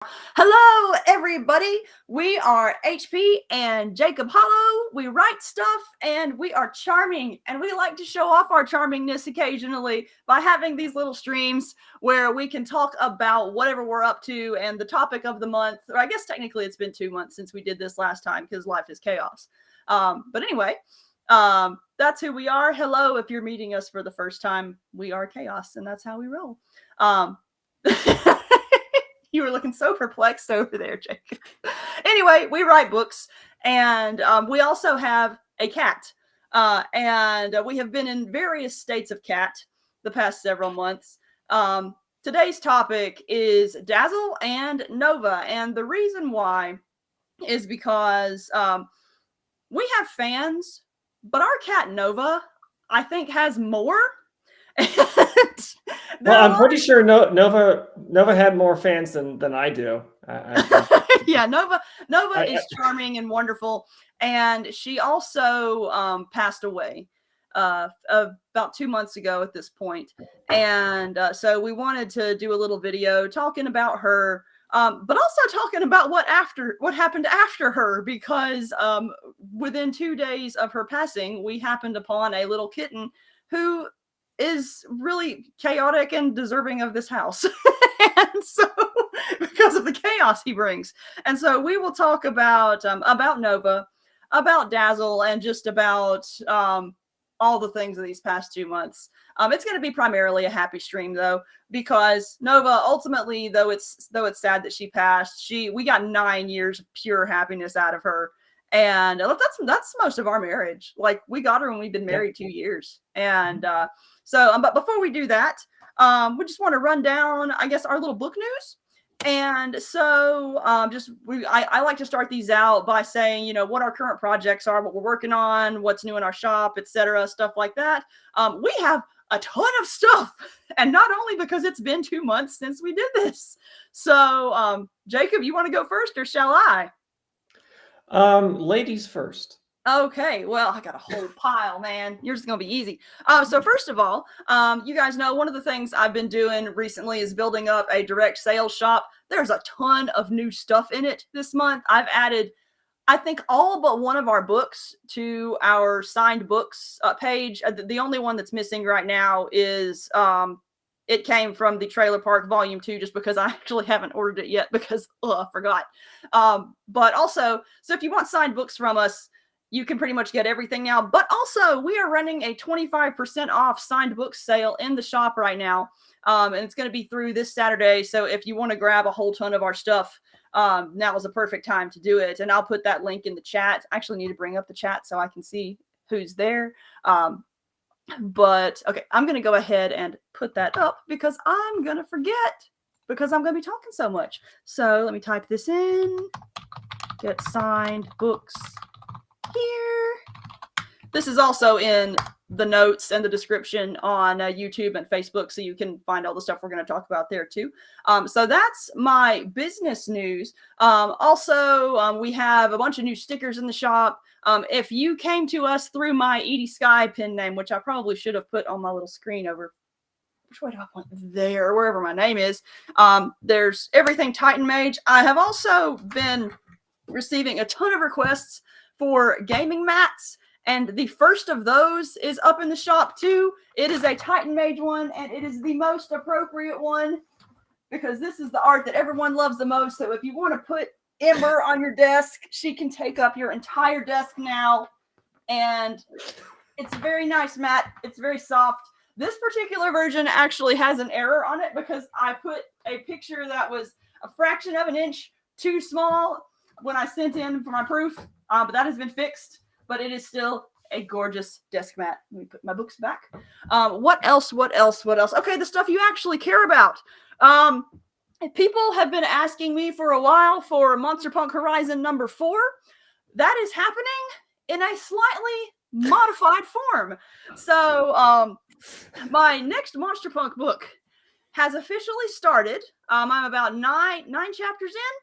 Hello, everybody. We are HP and Jacob Holo. We write stuff and we are charming, and we like to show off our charmingness occasionally by having these little streams where we can talk about whatever we're up to and the topic of the month. Or I guess technically it's been 2 months since we did this last time because life is chaos. But anyway, that's who we are. Hello, if you're meeting us for the first time, we are chaos, and that's how we roll. You were looking so perplexed over there, Jacob. Anyway, we write books, and we also have a cat. And we have been in various states of cat the past several months. Today's topic is Dazzle and Nova. And the reason why is because we have fans, but our cat Nova, I think, has more. Well, I'm pretty sure Nova had more fans than I do. Yeah, Nova is charming and wonderful, and she also passed away about 2 months ago at this point. And so we wanted to do a little video talking about her, but also talking about what happened after her, because within 2 days of her passing, we happened upon a little kitten who is really chaotic and deserving of this house. And so, because of the chaos he brings. And so we will talk about Nova, about Dazzle, and just about all the things of these past 2 months. It's going to be primarily a happy stream, though, because Nova, ultimately, though it's sad that she passed, we got 9 years of pure happiness out of her. And that's most of our marriage. Like, we got her when we've been married 2 years. And but before we do that, we just want to run down, I guess, our little book news. And so I like to start these out by saying, what our current projects are, what we're working on, what's new in our shop, etc., stuff like that. We have a ton of stuff, and not only because it's been 2 months since we did this. So, Jacob, you want to go first, or shall I? Ladies first. Okay, well, I got a whole pile, man. Yours is going to be easy. So first of all, you guys know one of the things I've been doing recently is building up a direct sales shop. There's a ton of new stuff in it this month. I've added, I think, all but one of our books to our signed books page. The only one that's missing right now is it came from the Trailer Park Volume 2, just because I actually haven't ordered it yet because I forgot. But also, so if you want signed books from us, you can pretty much get everything now. But also, we are running a 25% off signed book sale in the shop right now. And it's going to be through this Saturday. So if you want to grab a whole ton of our stuff, now is a perfect time to do it. And I'll put that link in the chat. I actually need to bring up the chat so I can see who's there. But okay, I'm going to go ahead and put that up because I'm going to forget, because I'm going to be talking so much. So let me type this in. Get signed books here. This is also in the notes and the description on YouTube and Facebook, so you can find all the stuff we're going to talk about there too. So that's my business news. Also, we have a bunch of new stickers in the shop. If you came to us through my Edie Skye pen name, which I probably should have put on my little screen over, which way do I want? There, wherever my name is. There's everything Titan Mage. I have also been receiving a ton of requests for gaming mats, and the first of those is up in the shop too. It is a Titan Mage one, and it is the most appropriate one because this is the art that everyone loves the most. So if you want to put Ember on your desk, she can take up your entire desk now, and it's a very nice mat. It's very soft. This particular version actually has an error on it because I put a picture that was a fraction of an inch too small when I sent in for my proof, but that has been fixed. But it is still a gorgeous desk mat. Let me put my books back. What else? Okay, the stuff you actually care about. People have been asking me for a while for Monster Punk Horizon number 4. That is happening in a slightly modified form. So my next Monster Punk book has officially started. I'm about nine chapters in.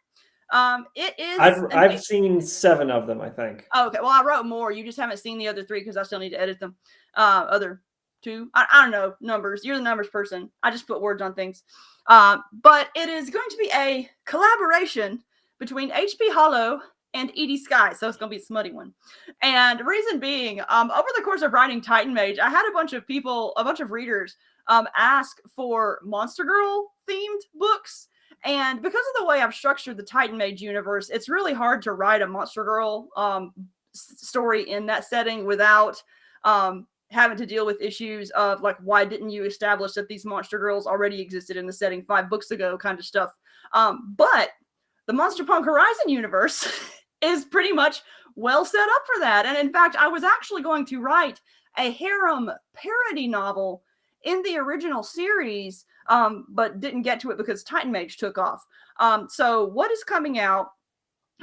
It is. I've seen 7 of them, I think. Oh, okay. Well, I wrote more. You just haven't seen the other 3 because I still need to edit them. Other 2. I don't know numbers. You're the numbers person. I just put words on things. But it is going to be a collaboration between H.P. Holo and Edie Skye, so it's going to be a smutty one. And reason being, over the course of writing Titan Mage, I had a bunch of readers ask for Monster Girl themed books. And because of the way I've structured the Titan Mage universe, it's really hard to write a Monster Girl story in that setting without having to deal with issues of like, why didn't you establish that these monster girls already existed in the setting 5 books ago kind of stuff. But the Monster Punk Horizon universe is pretty much well set up for that. And in fact, I was actually going to write a harem parody novel in the original series, but didn't get to it because Titan Mage took off. So what is coming out?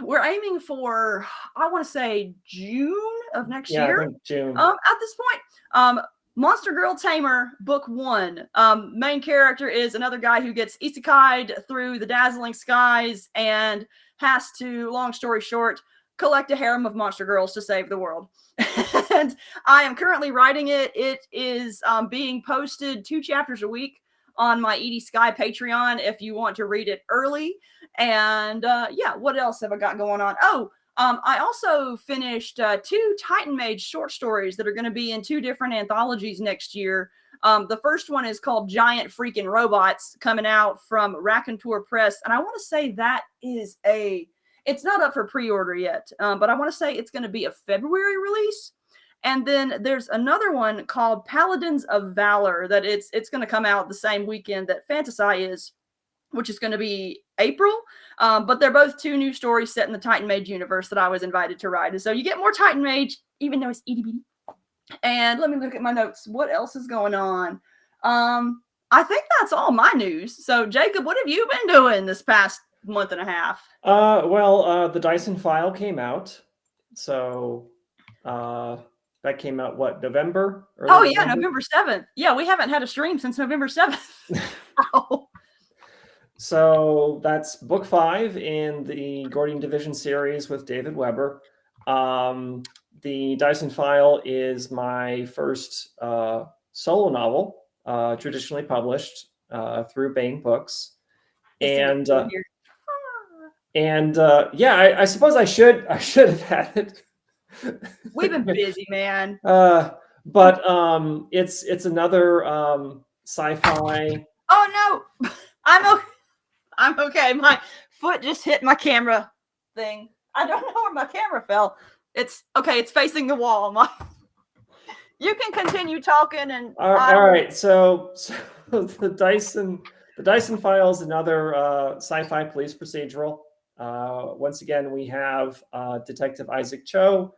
We're aiming for, I want to say, June of next year. I think June. At this point, Monster Girl Tamer Book 1. Main character is another guy who gets isekai'd through the dazzling skies and has to, long story short, collect a harem of monster girls to save the world. And I am currently writing it. It is being posted 2 chapters a week on my Edie Skye Patreon if you want to read it early. And yeah, what else have I got going on? I also finished 2 Titan Mage short stories that are going to be in 2 different anthologies next year. The first one is called Giant Freaking Robots, coming out from Raconteur Press. And I want to say that is it's not up for pre-order yet, but I want to say it's going to be a February release. And then there's another one called Paladins of Valor that it's going to come out the same weekend that Fantasy is, which is going to be April. But they're both 2 new stories set in the Titan Mage universe that I was invited to write. And so you get more Titan Mage, even though it's itty bitty. And let me look at my notes. What else is going on? I think that's all my news. So Jacob, what have you been doing this past month and a half? Well, the Dyson file came out. So that came out, what, November? Oh, yeah, November 7th. Yeah, we haven't had a stream since November 7th. Oh. So that's book 5 in the Gordian Division series with David Weber. The Dyson File is my first solo novel, traditionally published through Bain Books. And yeah, I suppose I should have had it. We've been busy, man. But it's another sci-fi. Oh no, I'm okay. My foot just hit my camera thing. I don't know where my camera fell. It's okay. It's facing the wall. You can continue talking. And all right. So the Dyson File is another sci-fi police procedural. Once again, we have Detective Isaac Cho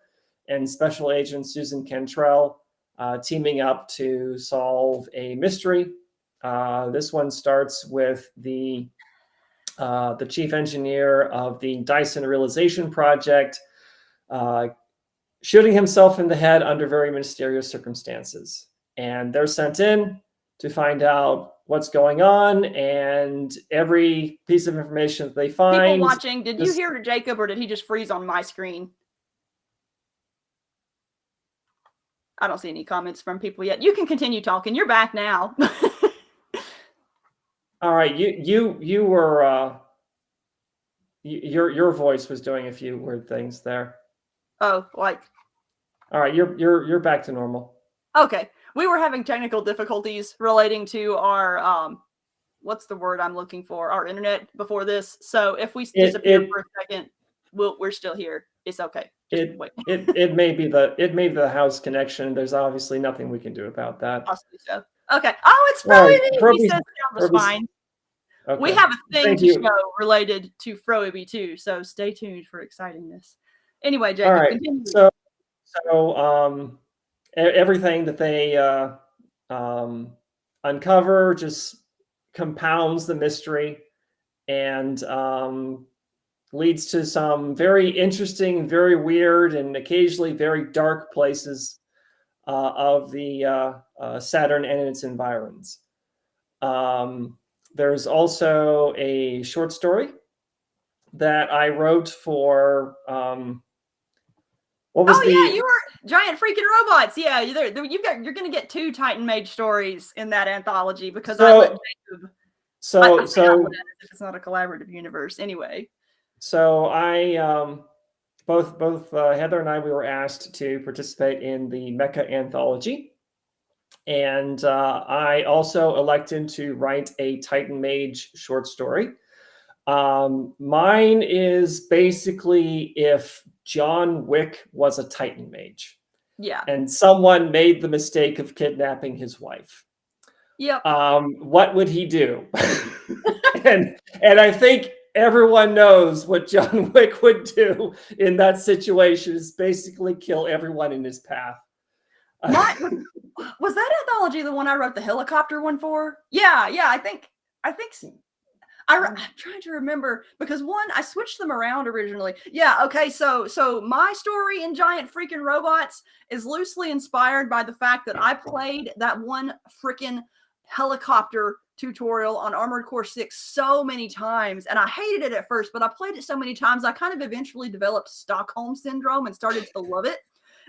and Special Agent Susan Cantrell teaming up to solve a mystery. This one starts with the chief engineer of the Dyson Realization Project shooting himself in the head under very mysterious circumstances. And they're sent in to find out what's going on, and every piece of information that they find. People watching, did you hear Jacob, or did he just freeze on my screen? I don't see any comments from people yet. You can continue talking. You're back now. All right, you were your voice was doing a few weird things there. Oh, like. All right, you're back to normal. Okay, we were having technical difficulties relating to our what's the word I'm looking for? Our internet before this. So if we disappear for a second, we're still here. It's okay. It may be the house connection. There's obviously nothing we can do about that. Possibly so. Okay. Oh, it's Froeby. Right, He says sound was fine. Okay. We have a thing to show related to Froeby too, so stay tuned for excitingness. Anyway, Jacob, all right. Continue. So everything that they uncover just compounds the mystery and leads to some very interesting, very weird, and occasionally very dark places of the Saturn and its environs. There's also a short story that I wrote for What was yeah, you were giant freaking robots. Yeah, you're going to get 2 Titan Mage stories in that anthology because I let Jacob. I say I would if it's not a collaborative universe anyway. So I both Heather and I, we were asked to participate in the Mecha anthology, and I also elected to write a Titan Mage short story. Mine is basically if John Wick was a Titan Mage. Yeah. And someone made the mistake of kidnapping his wife. Yep. What would he do? and I think everyone knows what John Wick would do in that situation is basically kill everyone in his path. Was that anthology the one I wrote the helicopter one for? Yeah, I think I'm trying to remember because I switched them around originally. Yeah, okay, so my story in Giant Freaking Robots is loosely inspired by the fact that I played that one freaking helicopter tutorial on Armored Core 6 so many times, and I hated it at first, but I played it so many times I kind of eventually developed Stockholm Syndrome and started to love it.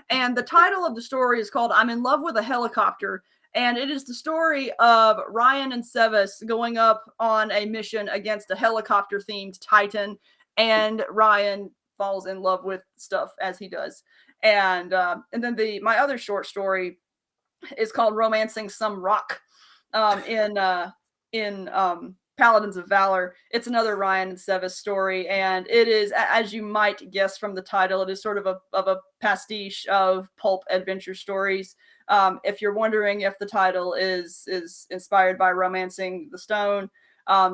And the title of the story is called I'm in Love with a Helicopter. And it is the story of Ryan and Sevis going up on a mission against a helicopter-themed Titan, and Ryan falls in love with stuff as he does. And then my other short story is called Romancing Some Rock in Paladins of Valor. It's another Ryan and Sevis story, and it is, as you might guess from the title, it is sort of a pastiche of pulp adventure stories. If you're wondering if the title is inspired by Romancing the Stone,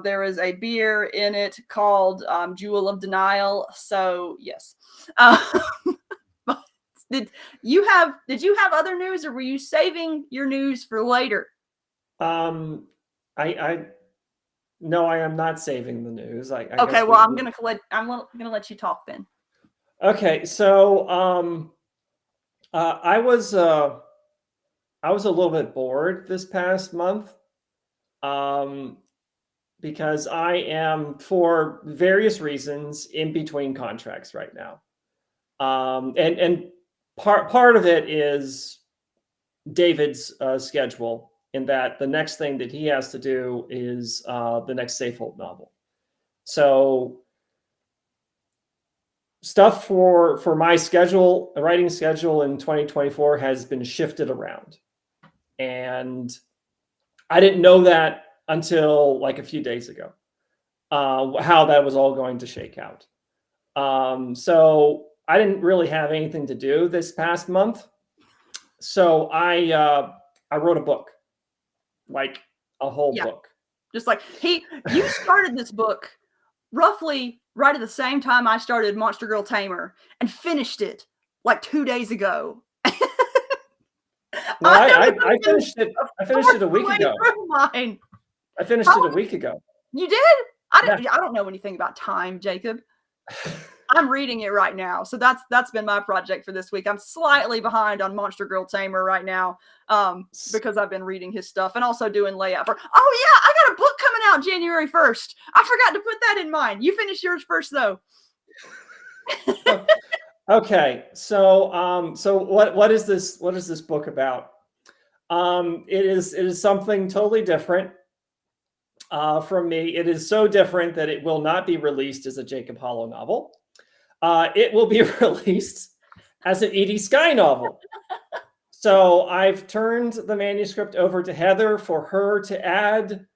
there is a beer in it called Jewel of Denial. So yes. Did you have other news, or were you saving your news for later? No, I am not saving the news. Okay, well, I'm gonna let you talk then. Okay, so I was a little bit bored this past month, because I am, for various reasons, in between contracts right now, and part of it is David's schedule, in that the next thing that he has to do is the next Safehold novel. So stuff for my schedule, the writing schedule in 2024 has been shifted around. And I didn't know that until like a few days ago, how that was all going to shake out. So I didn't really have anything to do this past month. So I wrote a book. Like a whole book. Just like you started this book roughly right at the same time I started Monster Girl Tamer and finished it like 2 days ago. No, I finished it. I finished it a week ago. Mine. I finished it a week ago. You did? I don't know anything about time, Jacob. I'm reading it right now, so that's been my project for this week. I'm slightly behind on Monster Girl Tamer right now, because I've been reading his stuff and also doing layout for. Oh yeah, I got a book coming out January 1st. I forgot to put that in mind. You finish yours first, though. Okay, so what is this? What is this book about? It is something totally different from me. It is so different that it will not be released as a Jacob Holo novel. It will be released as an Edie Skye novel. So I've turned the manuscript over to Heather for her to add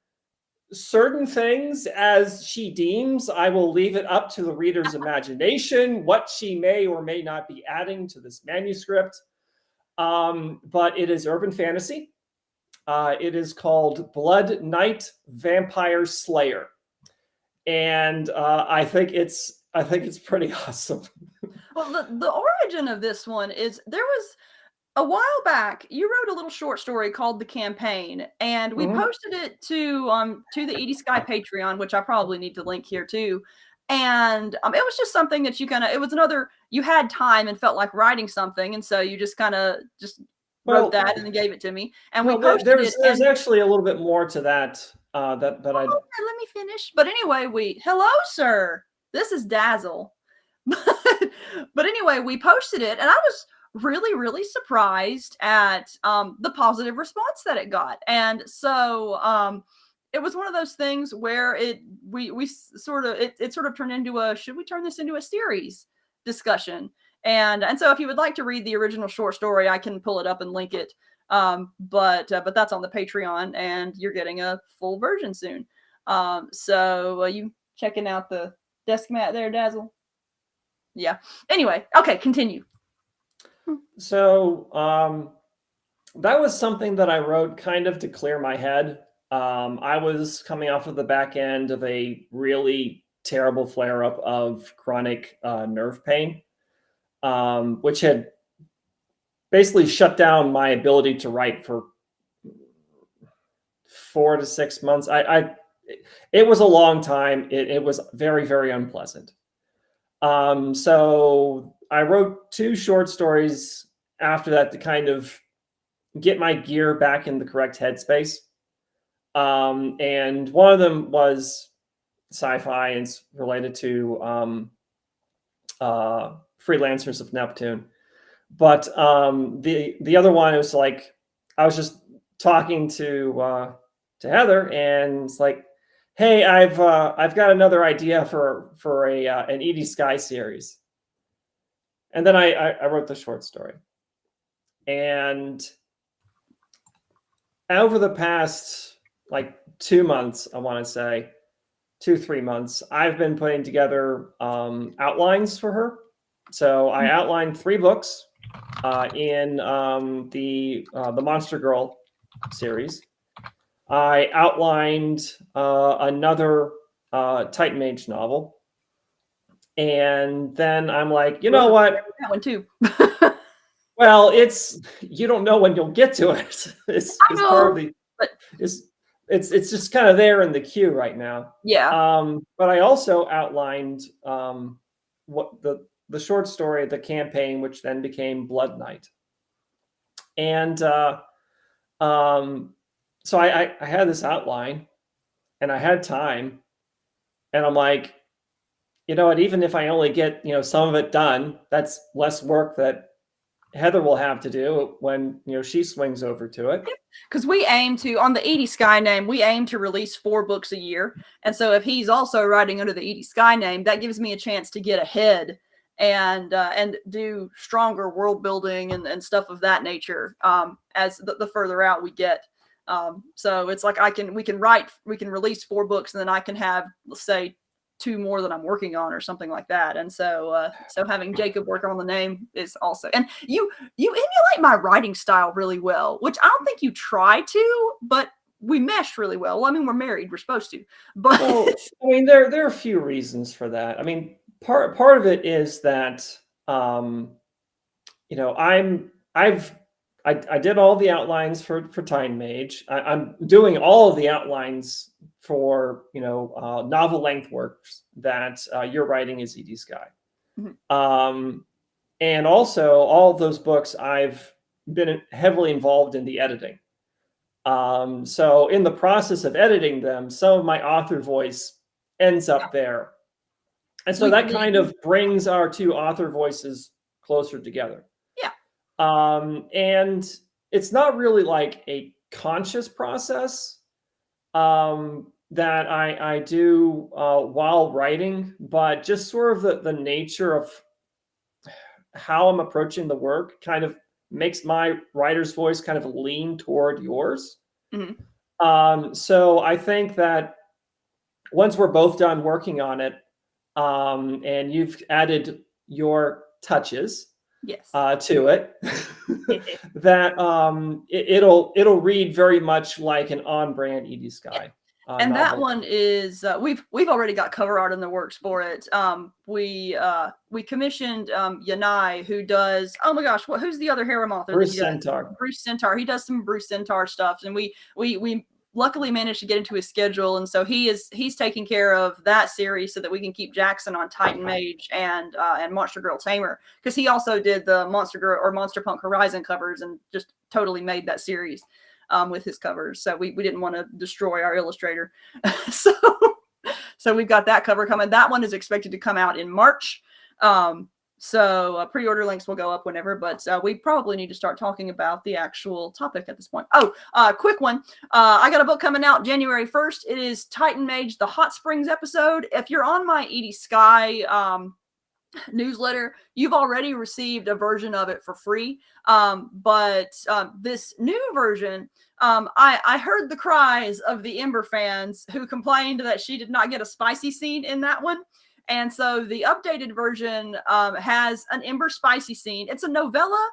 certain things as she deems. I will leave it up to the reader's imagination what she may or may not be adding to this manuscript. But it is urban fantasy. It is called Blood Knight Vampire Slayer. And I think it's pretty awesome. Well, the origin of this one is there was a while back. You wrote a little short story called The Campaign, and we posted it to the Edie Skye Patreon, which I probably need to link here too. And it was just something that it was another, you had time and felt like writing something, and so you just wrote that and then gave it to me. And we posted it. There's actually a little bit more to that. Let me finish. But anyway, hello, sir. This is Dazzle. But anyway, we posted it, and I was really, really surprised at the positive response that it got. And so it was one of those things where it sort of turned into a, should we turn this into a series discussion? And so if you would like to read the original short story, I can pull it up and link it. But that's on the Patreon, and you're getting a full version soon. So you checking out the desk mat there, Dazzle? Yeah. Anyway, okay, continue. So that was something that I wrote kind of to clear my head. I was coming off of the back end of a really terrible flare-up of chronic nerve pain, which had basically shut down my ability to write for 4 to 6 months. It was a long time. It was very, very unpleasant. So I wrote 2 short stories after that to kind of get my gear back in the correct headspace. And one of them was sci-fi, and it's related to Freelancers of Neptune. But the other one was like, I was just talking to Heather, and it's like, hey, I've got another idea for an Edie Skye series. And then I wrote the short story. And over the past like 2 months, I want to say 2-3 months, I've been putting together outlines for her. So I outlined 3 books in the Monster Girl series. I outlined another Titan Mage novel. And then I'm like, you know what? That one too. Well, you don't know when you'll get to it. It's part of the, it's just kind of there in the queue right now. Yeah. But I also outlined what the short story, the campaign, which then became Blood Knight. And so I had this outline, and I had time, and I'm like, you know what, even if I only get, some of it done, that's less work that Heather will have to do when, she swings over to it. Because we aim to, on the Edie Skye name, we aim to release 4 books a year. And so if he's also writing under the Edie Skye name, that gives me a chance to get ahead and do stronger world building and stuff of that nature as the further out we get. So it's like we can release 4 books, and then I can have, let's say, 2 more that I'm working on or something like that. And so having Jacob work on the name is also, and you emulate my writing style really well, which I don't think you try to, but we meshed really well. Well, I mean, we're married, we're supposed to, but well, I mean, there are a few reasons for that. I mean, part of it is that I did all the outlines for Titan Mage. I'm doing all of the outlines for novel length works that you're writing as Edie Skye. Mm-hmm. And also all of those books, I've been heavily involved in the editing. So in the process of editing them, some of my author voice ends up there. And so that kind of brings our 2 author voices closer together. Yeah. And it's not really like a conscious process that I do while writing, but just sort of the nature of how I'm approaching the work kind of makes my writer's voice kind of lean toward yours. Mm-hmm. So I think that once we're both done working on it, and you've added your touches, yes, to it, that it'll read very much like an on-brand Edie Skye. And novel. That one is we've already got cover art in the works for it. We commissioned Yanai, who does, oh my gosh, who's the other harem author? Bruce Centaur. Bruce Centaur. He does some Bruce Centaur stuff, and we luckily managed to get into his schedule, and so he's taking care of that series so that we can keep Jackson on Titan Mage and Monster Girl Tamer, because he also did the Monster Girl or Monster Punk Horizon covers and just totally made that series with his covers. So we didn't want to destroy our illustrator. So we've got that cover coming. That one is expected to come out in March. So pre-order links will go up whenever, but we probably need to start talking about the actual topic at this point. Oh, quick one. I got a book coming out January 1st. It is Titan Mage, the Hot Springs episode. If you're on my Edie Skye newsletter, you've already received a version of it for free. But this new version, I heard the cries of the Ember fans who complained that she did not get a spicy scene in that one. And so the updated version has an Ember spicy scene. It's a novella,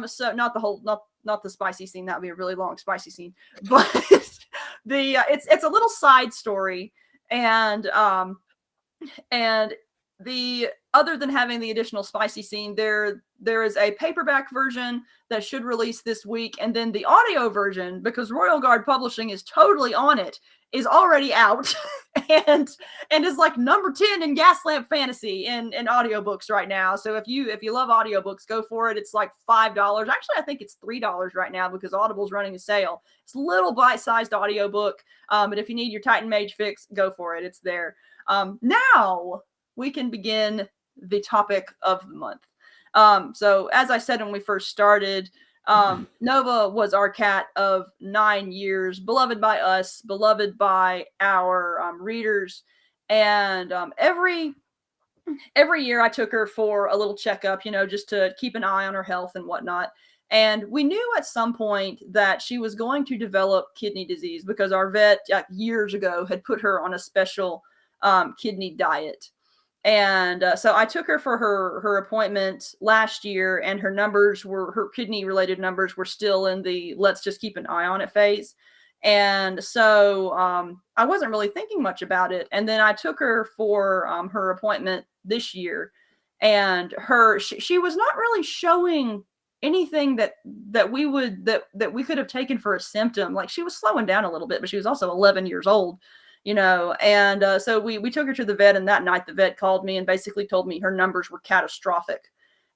so not the whole, not the spicy scene. That would be a really long spicy scene, but it's a little side story, and the other than having the additional spicy scene, there is a paperback version that should release this week, and then the audio version, because Royal Guard Publishing is totally on it, is already out and is like number 10 in Gaslamp Fantasy in audiobooks right now. So if you love audiobooks, go for it. It's like $5. Actually, I think it's $3 right now because Audible's running a sale. It's a little bite-sized audiobook. But if you need your Titan Mage fix, go for it. It's there. Now we can begin the topic of the month. So as I said when we first started, Nova was our cat of 9 years, beloved by us, beloved by our readers. And every year I took her for a little checkup, just to keep an eye on her health and whatnot. And we knew at some point that she was going to develop kidney disease because our vet years ago had put her on a special kidney diet. And so I took her for her appointment last year, and her kidney related numbers were still in the let's just keep an eye on it phase. And so I wasn't really thinking much about it. And then I took her for her appointment this year, and she was not really showing anything that we could have taken for a symptom. Like, she was slowing down a little bit, but she was also 11 years old. And so we took her to the vet, and that night the vet called me and basically told me her numbers were catastrophic.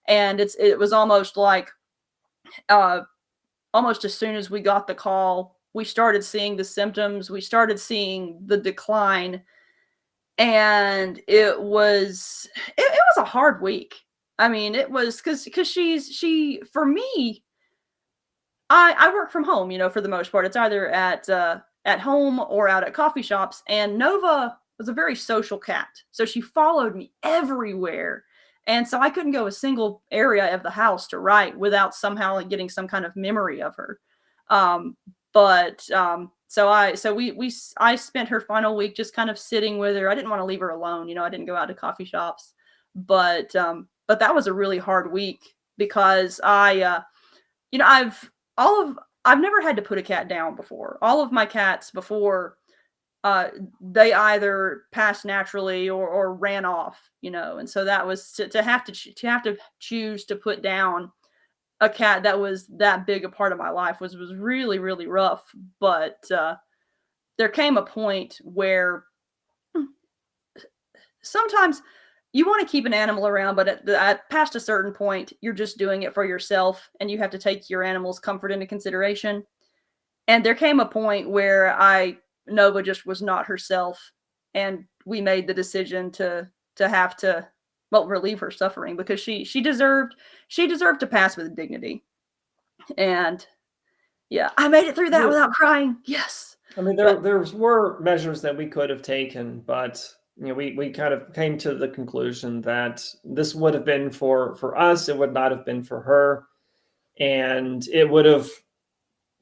And it was almost like, almost as soon as we got the call, we started seeing the symptoms, we started seeing the decline, and it was a hard week. I mean, it was because for me, I work from home, for the most part. It's either at home or out at coffee shops. And Nova was a very social cat. So she followed me everywhere. And so I couldn't go a single area of the house to write without somehow getting some kind of memory of her. So I spent her final week just kind of sitting with her. I didn't want to leave her alone. I didn't go out to coffee shops, but that was a really hard week because I've never had to put a cat down before. All of my cats before, they either passed naturally or ran off, and so that was to have to choose to put down a cat that was that big a part of my life was really, really rough. But there came a point where sometimes you want to keep an animal around, but at past a certain point, you're just doing it for yourself, and you have to take your animal's comfort into consideration. And there came a point where Nova just was not herself, and we made the decision to have to, relieve her suffering because she deserved to pass with dignity. And yeah, I made it through that without crying. Yes. I mean, there were measures that we could have taken, but we kind of came to the conclusion that this would have been for us. It would not have been for her, and it would have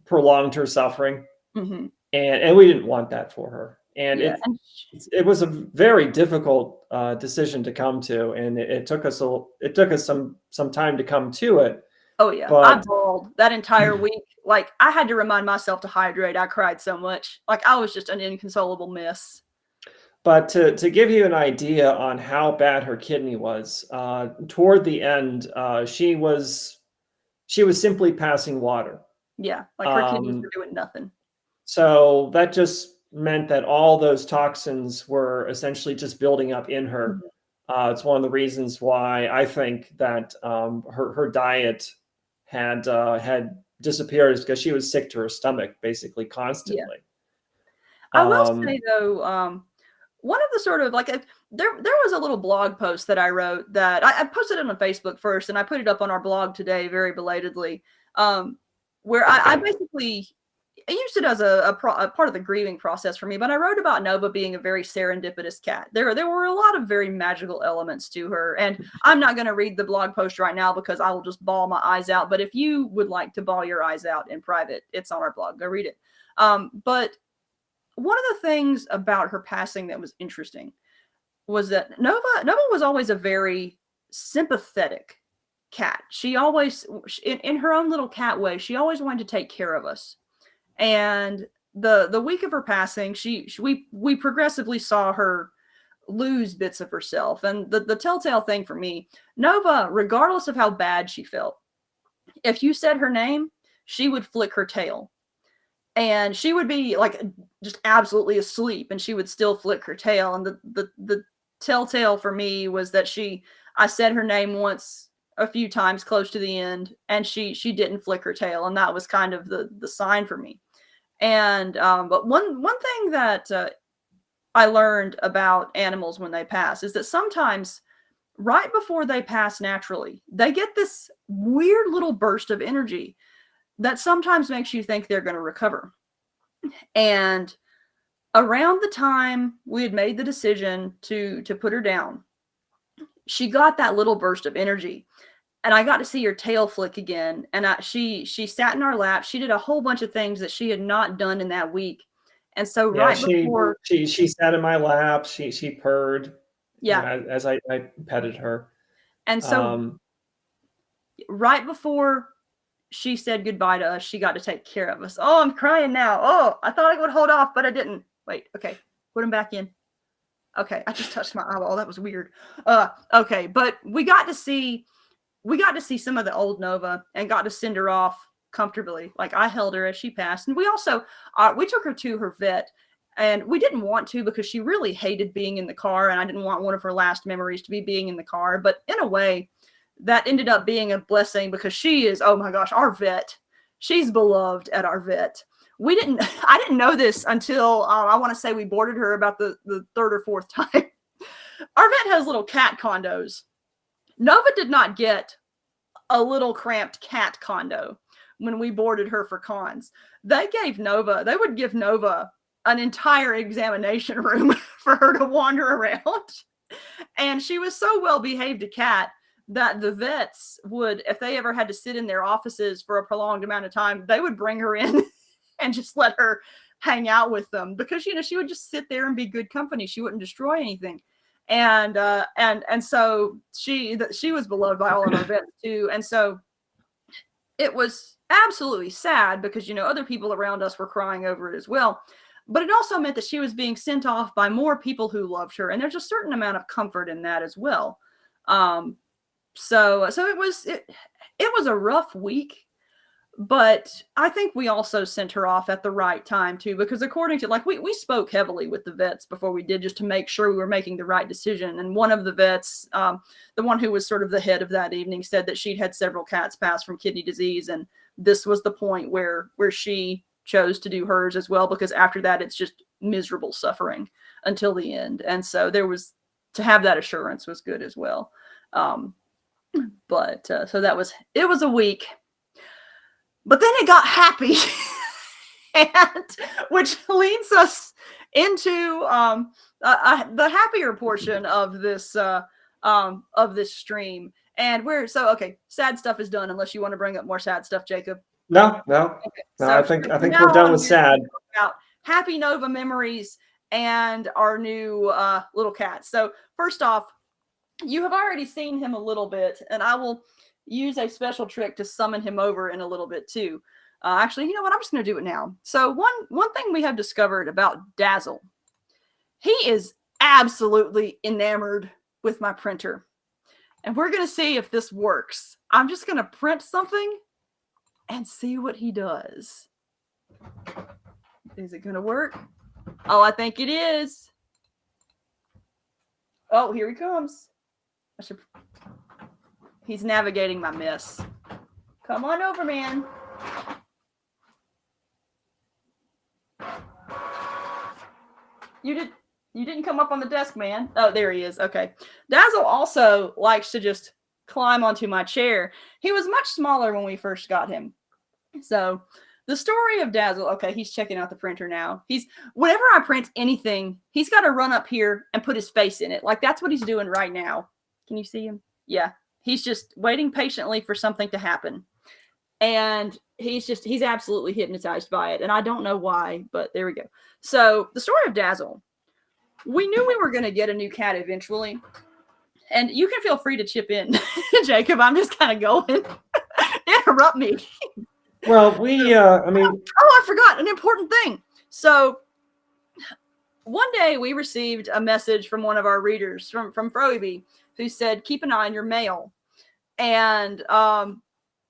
prolonged her suffering. Mm-hmm. And we didn't want that for her. And it was a very difficult decision to come to, and it took us some time to come to it. Oh yeah, I bawled that entire week. Like, I had to remind myself to hydrate. I cried so much. Like, I was just an inconsolable mess. But to give you an idea on how bad her kidney was, toward the end, she was simply passing water. Yeah, like her kidneys were doing nothing. So that just meant that all those toxins were essentially just building up in her. Mm-hmm. It's one of the reasons why I think that her diet had disappeared, is because she was sick to her stomach basically constantly. Yeah. I will say though, one of the sort of, like, there was a little blog post that I wrote that I posted it on Facebook first, and I put it up on our blog today very belatedly, where I basically I used it as a part of the grieving process for me, but I wrote about Nova being a very serendipitous cat. There were a lot of very magical elements to her, and I'm not going to read the blog post right now because I will just bawl my eyes out. But if you would like to bawl your eyes out in private, it's on our blog. Go read it. But one of the things about her passing that was interesting was that Nova was always a very sympathetic cat. She always, in her own little cat way, she always wanted to take care of us. And the week of her passing, we progressively saw her lose bits of herself. And the telltale thing for me, Nova, regardless of how bad she felt, if you said her name, she would flick her tail. And she would be like just absolutely asleep, and she would still flick her tail. And the telltale for me was that I said her name once a few times close to the end, and she didn't flick her tail, and that was kind of the sign for me. And but one thing that I learned about animals when they pass is that sometimes right before they pass naturally, they get this weird little burst of energy that sometimes makes you think they're going to recover. And around the time we had made the decision to put her down, she got that little burst of energy, and I got to see her tail flick again. And she sat in our lap. She did a whole bunch of things that she had not done in that week. And so before she sat in my lap, she purred, yeah, you know, as I petted her. And so right before she said goodbye to us, she got to take care of us. Oh, I'm crying now. Oh, I thought I would hold off, but I didn't. Wait, okay. Put him back in. Okay, I just touched my eyeball. That was weird. Okay, but we got to see some of the old Nova and got to send her off comfortably. Like, I held her as she passed. And we also, we took her to her vet, and we didn't want to because she really hated being in the car, and I didn't want one of her last memories to be being in the car. But in a way, that ended up being a blessing because she is, oh my gosh, our vet. She's beloved at our vet. I didn't know this until I want to say we boarded her about the third or fourth time. Our vet has little cat condos. Nova did not get a little cramped cat condo when we boarded her for cons. They would give Nova an entire examination room for her to wander around. And she was so well behaved a cat that the vets would, if they ever had to sit in their offices for a prolonged amount of time, they would bring her in and just let her hang out with them because, you know, she would just sit there and be good company. She wouldn't destroy anything. And so she was beloved by all of our vets too. And so it was absolutely sad because, you know, other people around us were crying over it as well. But it also meant that she was being sent off by more people who loved her. And there's a certain amount of comfort in that as well. So it was a rough week, but I think we also sent her off at the right time too, because according to, like, we spoke heavily with the vets before we did, just to make sure we were making the right decision. And one of the vets, the one who was sort of the head of that evening, said that she'd had several cats pass from kidney disease, and this was the point where she chose to do hers as well, because after that it's just miserable suffering until the end. And so to have that assurance was good as well. But so it was a week, but then it got happy, and which leads us into the happier portion of this stream. And okay, sad stuff is done, unless you want to bring up more sad stuff, Jacob. No. Okay, so I think we're done with sad. About happy Nova memories and our new little cat. So first off, you have already seen him a little bit, and I will use a special trick to summon him over in a little bit too. Actually, you know what? I'm just going to do it now. So one thing we have discovered about Dazzle, he is absolutely enamored with my printer. And we're going to see if this works. I'm just going to print something and see what he does. Is it going to work? Oh, I think it is. Oh, here he comes. He's navigating my mess. Come on over, man. You did. You didn't come up on the desk, man. Oh, there he is. Okay. Dazzle also likes to just climb onto my chair. He was much smaller when we first got him. So the story of Dazzle, okay, he's checking out the printer now. Whenever I print anything, he's got to run up here and put his face in it. Like that's what he's doing right now. Can you see him? Yeah. He's just waiting patiently for something to happen. And he's absolutely hypnotized by it. And I don't know why, but there we go. So the story of Dazzle. We knew we were going to get a new cat eventually. And you can feel free to chip in, Jacob. I'm just kind of going. Interrupt me. Well, I forgot an important thing. So one day we received a message from one of our readers from Froeby who said, keep an eye on your mail. And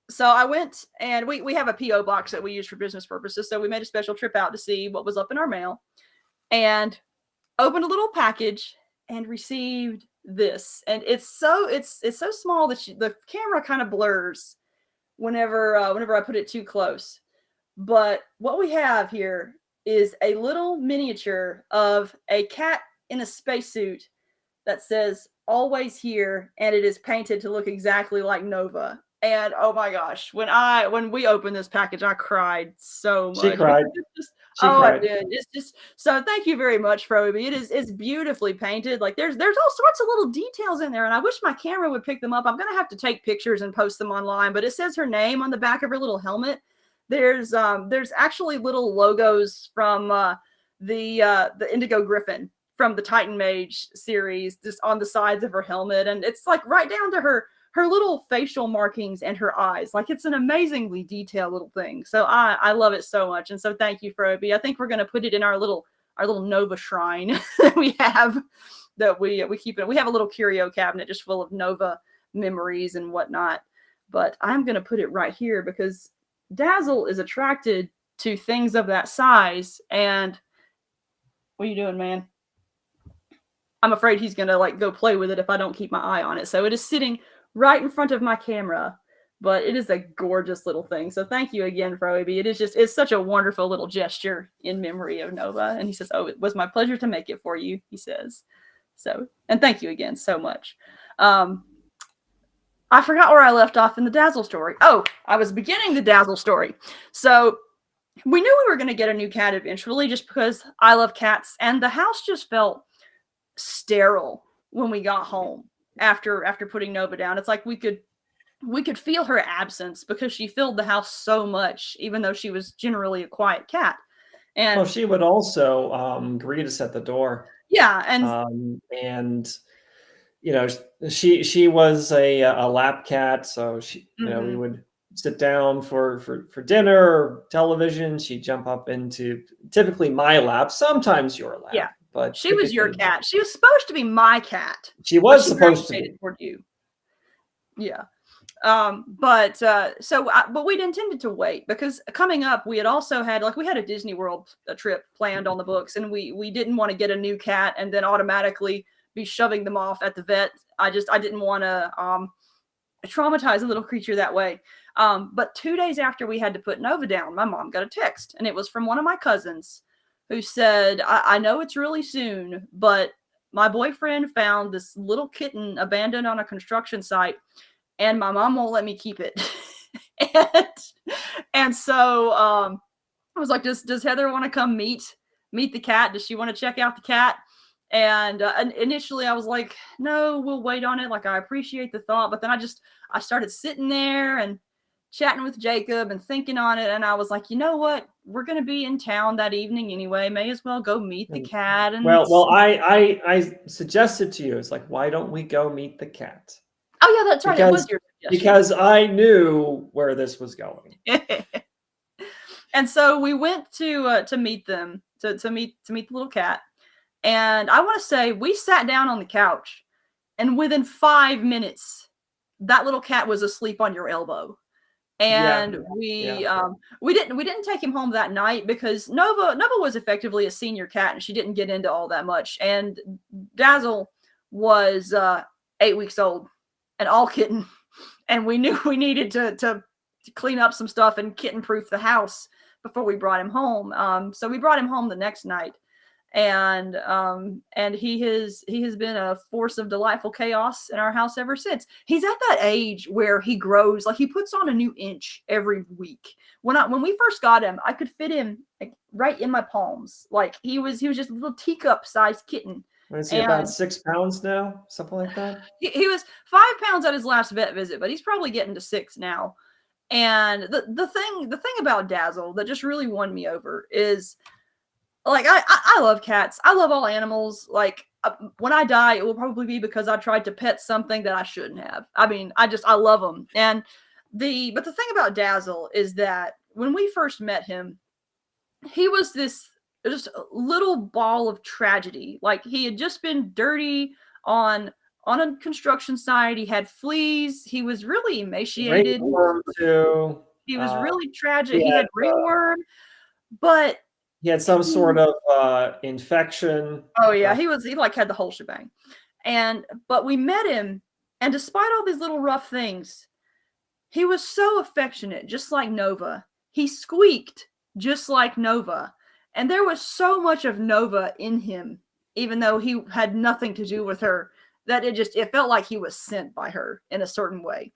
so I went, and we have a P.O. box that we use for business purposes. So we made a special trip out to see what was up in our mail and opened a little package and received this. And it's so small that the camera kind of blurs whenever I put it too close. But what we have here is a little miniature of a cat in a spacesuit that says always here, and it is painted to look exactly like Nova. And oh my gosh, when we opened this package, I cried so much. She cried. I did. It's just so. Thank you very much, Froby. It's beautifully painted. Like there's all sorts of little details in there, and I wish my camera would pick them up. I'm gonna have to take pictures and post them online. But it says her name on the back of her little helmet. There's actually little logos from the Indigo Griffin from the Titan Mage series, just on the sides of her helmet, and it's like right down to her little facial markings and her eyes. Like it's an amazingly detailed little thing. So I love it so much. And so thank you, Froby. I think we're going to put it in our little Nova shrine that we have, that we keep it. We have a little curio cabinet just full of Nova memories and whatnot. But I'm going to put it right here because Dazzle is attracted to things of that size. And what are you doing, man? I'm afraid he's going to like go play with it if I don't keep my eye on it. So it is sitting right in front of my camera, but it is a gorgeous little thing. So thank you again, Froby. It's such a wonderful little gesture in memory of Nova. And he says, oh, it was my pleasure to make it for you, he says. So, and thank you again so much. I forgot where I left off in the Dazzle story. Oh, I was beginning the Dazzle story. So we knew we were going to get a new cat eventually just because I love cats, and the house just felt sterile when we got home. After putting Nova down, it's like we could feel her absence because she filled the house so much, even though she was generally a quiet cat. And she would also greet us at the door. Yeah, and you know, she was a lap cat, so she we would sit down for dinner or television. She'd jump up into typically my lap, sometimes your lap. Yeah. But she was your cat. She was supposed to be my cat. She was supposed to be toward you. Yeah. But we'd intended to wait because coming up, we had also had we had a Disney World trip planned on the books, and we didn't want to get a new cat and then automatically be shoving them off at the vet. I didn't want to traumatize a little creature that way. But 2 days after we had to put Nova down, my mom got a text, and it was from one of my cousins, who said, I know it's really soon, but my boyfriend found this little kitten abandoned on a construction site, and my mom won't let me keep it. and so I was like, does Heather want to come meet the cat? Does she want to check out the cat? And initially I was like, no, we'll wait on it. Like, I appreciate the thought. But then I started sitting there and chatting with Jacob and thinking on it, and I was like, you know what? We're going to be in town that evening anyway. May as well go meet the cat. And well, I suggested to you, it's like, why don't we go meet the cat? Oh yeah, that's right. It was your suggestion. Because I knew where this was going. And so we went to meet them, to meet the little cat. And I want to say we sat down on the couch, and within 5 minutes, that little cat was asleep on your elbow. And we didn't take him home that night because Nova was effectively a senior cat, and she didn't get into all that much. And Dazzle was 8 weeks old and all kitten, and we knew we needed to clean up some stuff and kitten proof the house before we brought him home. So we brought him home the next night, and he has been a force of delightful chaos in our house ever since. He's at that age where he grows, like he puts on a new inch every week. When we first got him, I could fit him like right in my palms. Like he was just a little teacup sized kitten. Is he about 6 pounds now? Something like that? He was 5 pounds at his last vet visit, but he's probably getting to 6 now. And the thing about Dazzle that just really won me over is, like, I love cats. I love all animals. Like, when I die, it will probably be because I tried to pet something that I shouldn't have. I mean, I love them. And but the thing about Dazzle is that when we first met him, he was this just a little ball of tragedy. Like, he had just been dirty on a construction site. He had fleas. He was really emaciated. Ringworm too. He was really tragic. He He had ringworm, but he had some sort of infection. Oh yeah, he like had the whole shebang. But we met him, and despite all these little rough things, he was so affectionate, just like Nova. He squeaked just like Nova. And there was so much of Nova in him, even though he had nothing to do with her, that it felt like he was sent by her in a certain way.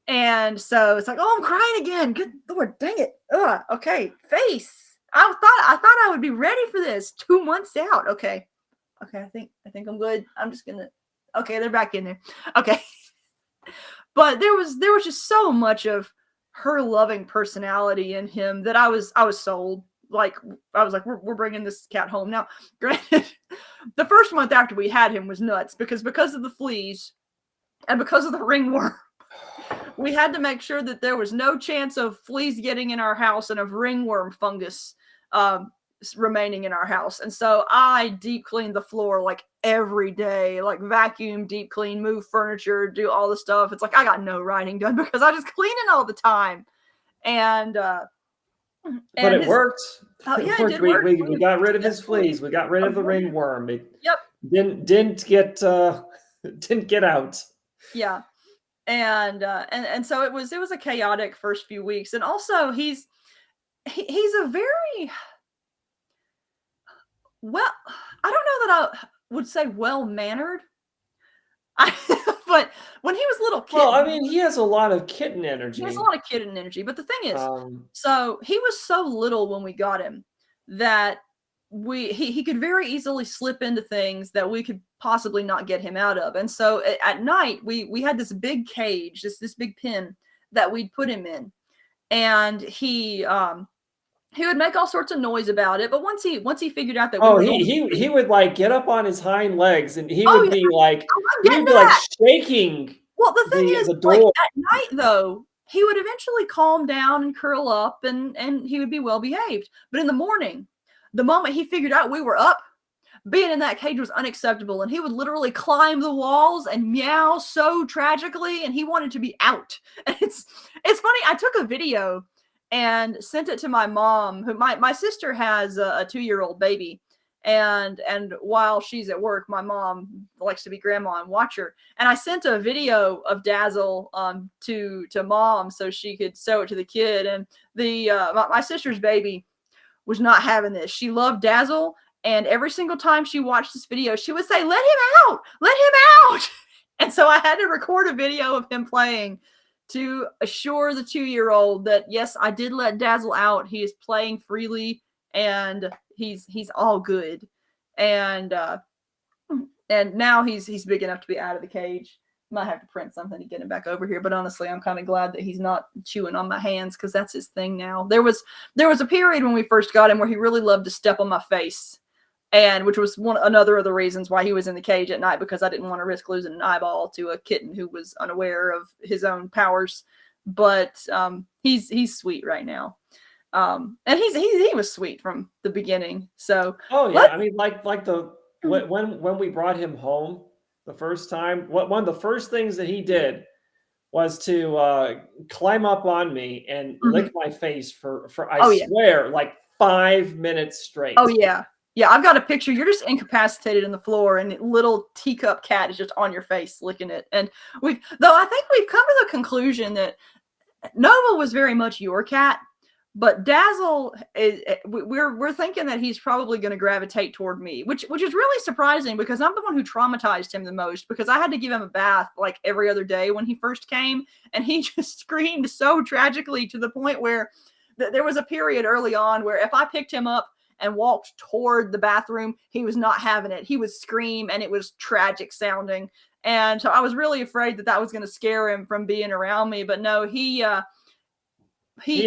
And so it's like, oh, I'm crying again. Good Lord, dang it. Ugh, okay, face. I thought I would be ready for this 2 months out. Okay, I think I'm good. I'm just gonna. Okay, they're back in there. Okay, but there was just so much of her loving personality in him that I was sold. Like, I was like, we're bringing this cat home now. Granted, the first month after we had him was nuts because of the fleas and because of the ringworm. We had to make sure that there was no chance of fleas getting in our house and of ringworm fungus remaining in our house. And so I deep cleaned the floor like every day, like vacuum, deep clean, move furniture, do all the stuff. It's like I got no writing done because I just clean it all the time. And it worked. Oh yeah, it did work. We got rid of his fleas. We got rid of the ringworm. It Yep. Didn't get out. Yeah. And so it was a chaotic first few weeks. And also he's a very well, I don't know that I would say well-mannered. But when he was little kid, well, I mean, he has a lot of kitten energy. He has a lot of kitten energy. But the thing is, so he was so little when we got him that he could very easily slip into things that we could possibly not get him out of. And so at night we had this big cage, this big pen that we'd put him in, and he would make all sorts of noise about it. But once he figured out that he would like get up on his hind legs and he would be like shaking. Well, the thing is, like, at night though, he would eventually calm down and curl up and he would be well behaved. But in the morning, the moment he figured out we were up, being in that cage was unacceptable, and he would literally climb the walls and meow so tragically, and he wanted to be out. And it's funny. I took a video and sent it to my mom, who my sister has a 2-year-old baby. And while she's at work, my mom likes to be grandma and watch her. And I sent a video of Dazzle to mom so she could show it to the kid. And my sister's baby was not having this. She loved Dazzle, and every single time she watched this video, she would say, "Let him out! Let him out!" And so I had to record a video of him playing to assure the 2-year-old that, yes, I did let Dazzle out. He is playing freely, and he's all good. And now he's big enough to be out of the cage. Might have to print something to get him back over here, but honestly, I'm kind of glad that he's not chewing on my hands, because that's his thing now. There was a period when we first got him where he really loved to step on my face, and which was another of the reasons why he was in the cage at night, because I didn't want to risk losing an eyeball to a kitten who was unaware of his own powers. But he's sweet right now, and he was sweet from the beginning. So I mean, like when we brought him home the first time, one of the first things that he did was to climb up on me and lick my face for I swear, like 5 minutes straight. Oh yeah. Yeah, I've got a picture. You're just incapacitated in the floor, and little teacup cat is just on your face licking it. And I think we've come to the conclusion that Nova was very much your cat, But Dazzle is we're thinking that he's probably going to gravitate toward me, which is really surprising because I'm the one who traumatized him the most because I had to give him a bath like every other day when he first came, and he just screamed so tragically to the point where there was a period early on where if I picked him up and walked toward the bathroom, he was not having it. He would scream and it was tragic sounding. And so I was really afraid that that was going to scare him from being around me, but no, he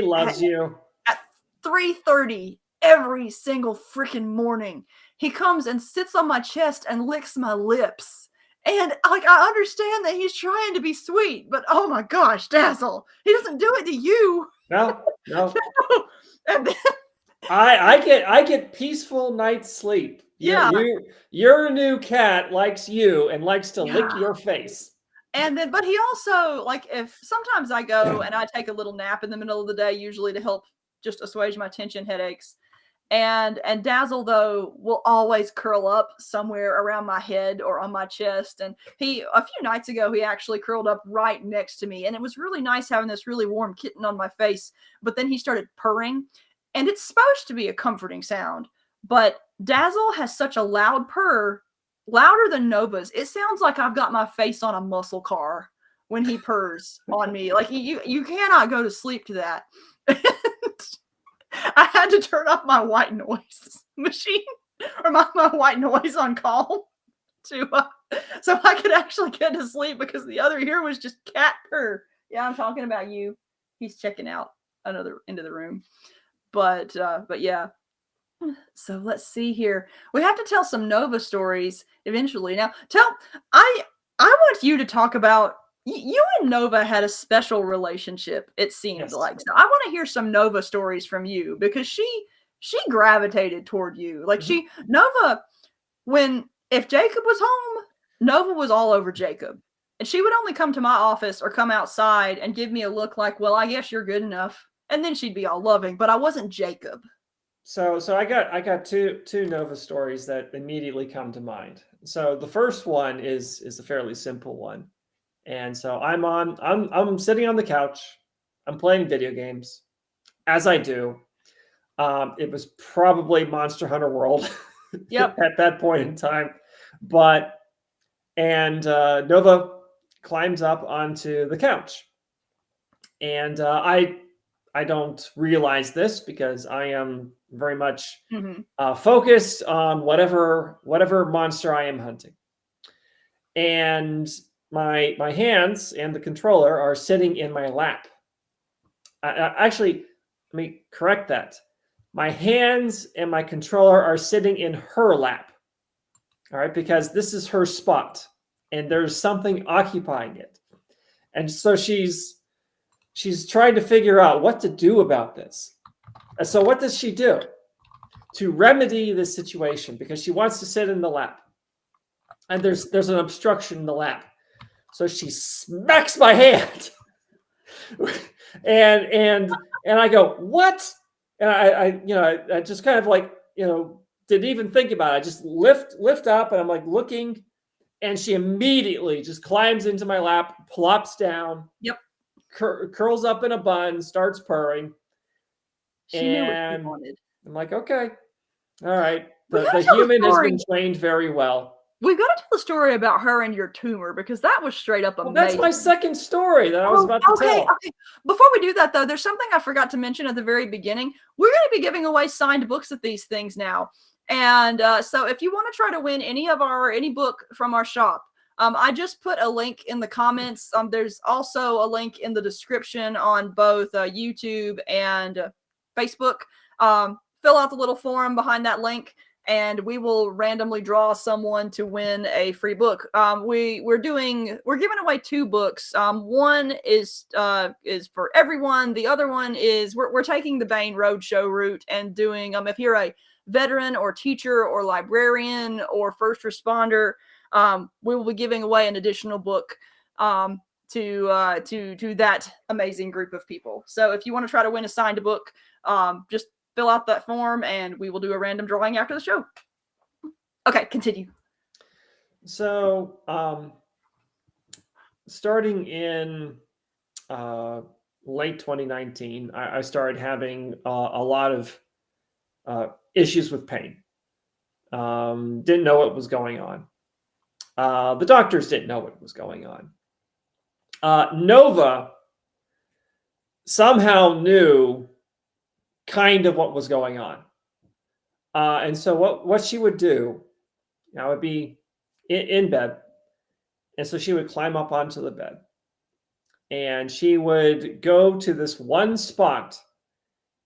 loves you. At 3:30 every single freaking morning, he comes and sits on my chest and licks my lips. And like I understand that he's trying to be sweet, but oh my gosh, Dazzle, he doesn't do it to you. No. And then, I get peaceful night's sleep. Yeah. Your new cat likes you and likes to lick Yeah. your face. And then, but he also, like, if sometimes I go and I take a little nap in the middle of the day, usually to help just assuage my tension headaches. And Dazzle, though, will always curl up somewhere around my head or on my chest. And a few nights ago, he actually curled up right next to me. And it was really nice having this really warm kitten on my face. But then he started purring. And it's supposed to be a comforting sound. But Dazzle has such a loud purr, louder than Nova's. It sounds like I've got my face on a muscle car when he purrs on me. Like you cannot go to sleep to that. I had to turn off my white noise machine or my white noise on call to so I could actually get to sleep because the other ear was just cat purr. Yeah, I'm talking about you. He's checking out another into the room. But yeah. So let's see here. We have to tell some Nova stories eventually. Now, I want you to talk about you and Nova had a special relationship, it seemed Yes. like. So I want to hear some Nova stories from you because she gravitated toward you. Like Nova, if Jacob was home, Nova was all over Jacob. And she would only come to my office or come outside and give me a look like, well, I guess you're good enough. And then she'd be all loving, but I wasn't Jacob. So I got two Nova stories that immediately come to mind. So the first one is a fairly simple one. And so I'm sitting on the couch. I'm playing video games, as I do. It was probably Monster Hunter World Yep. at that point in time. Nova climbs up onto the couch. And I don't realize this because I am very much focused on whatever monster I am hunting. And my hands and the controller are sitting in my lap. Actually, let me correct that. My hands and my controller are sitting in her lap. All right, because this is her spot and there's something occupying it. And so she's trying to figure out what to do about this. And so what does she do to remedy this situation? Because she wants to sit in the lap. And there's an obstruction in the lap. So she smacks my hand. and I go, what? And I just kind of like, didn't even think about it. I just lift up and I'm like looking, and she immediately just climbs into my lap, plops down. Yep. Curls up in a bun, starts purring. She knew what she wanted. I'm like, okay, all right. The human has been trained very well. We've got to tell the story about her and your tumor because that was straight up amazing. That's my second story that I was about to tell. Okay. Before we do that, though, there's something I forgot to mention at the very beginning. We're going to be giving away signed books at these things now. And so if you want to try to win any book from our shop, I just put a link in the comments. There's also a link in the description on both YouTube and Facebook. Fill out the little form behind that link, and we will randomly draw someone to win a free book. We're giving away 2 books. One is for everyone. The other one is we're taking the Bane Roadshow route and doing if you're a veteran or teacher or librarian or first responder, we will be giving away an additional book to that amazing group of people. So if you want to try to win a signed book, just fill out that form and we will do a random drawing after the show. Okay, continue. So starting in late 2019, I started having a lot of issues with pain. Didn't know what was going on. The doctors didn't know what was going on. Nova somehow knew kind of what was going on. And so what she would do, I would be in bed. And so she would climb up onto the bed. And she would go to this one spot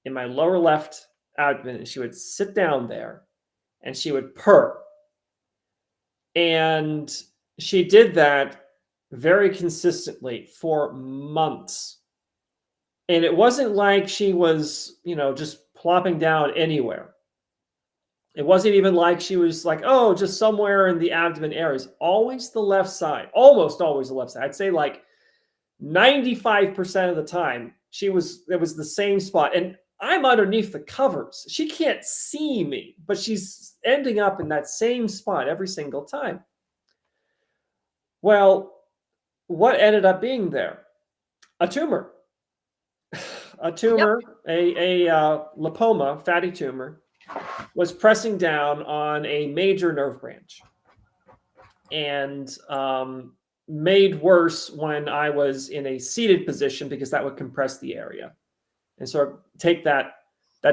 in my lower left abdomen. And she would sit down there and she would purr. And she did that very consistently for months. And it wasn't like she was, just plopping down anywhere. It wasn't even like she was like, oh, just somewhere in the abdomen areas. Always the left side, almost always the left side. I'd say like 95% of the time, it was the same spot. And I'm underneath the covers. She can't see me, but she's ending up in that same spot every single time. Well, what ended up being there? A tumor. A tumor, yep. a lipoma, fatty tumor, was pressing down on a major nerve branch, and made worse when I was in a seated position because that would compress the area, and so take that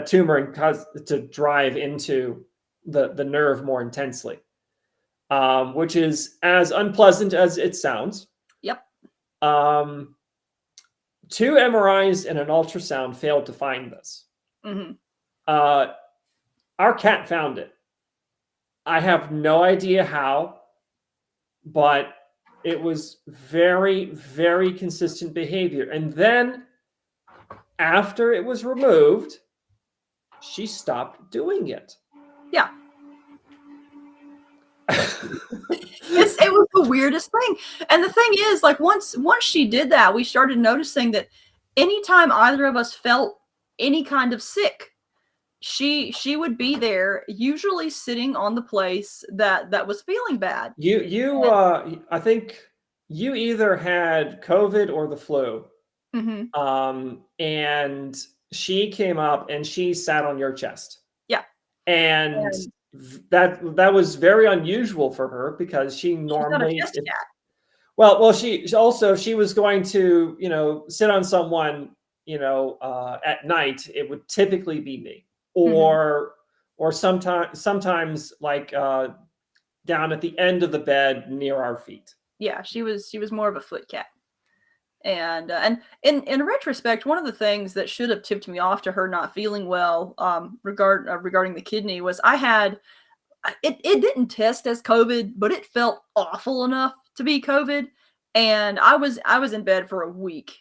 tumor and cause it to drive into the nerve more intensely, which is as unpleasant as it sounds. Yep. 2 MRIs and an ultrasound failed to find this. Mm-hmm. Our cat found it. I have no idea how, but it was very, very consistent behavior. And then after it was removed, she stopped doing it. Yeah. It was the weirdest thing. And the thing is, like, once she did that, we started noticing that anytime either of us felt any kind of sick, she would be there, usually sitting on the place that was feeling bad. I think you either had COVID or the flu. Mm-hmm. And she came up and she sat on your chest. Yeah. And that was very unusual for her because she normally she's not a chest cat. Well, she was going to, sit on someone, at night. It would typically be me, or sometimes like down at the end of the bed near our feet. Yeah, she was more of a foot cat. And in retrospect, one of the things that should have tipped me off to her not feeling well, regarding the kidney, was I had it didn't test as COVID, but it felt awful enough to be COVID, and I was in bed for a week,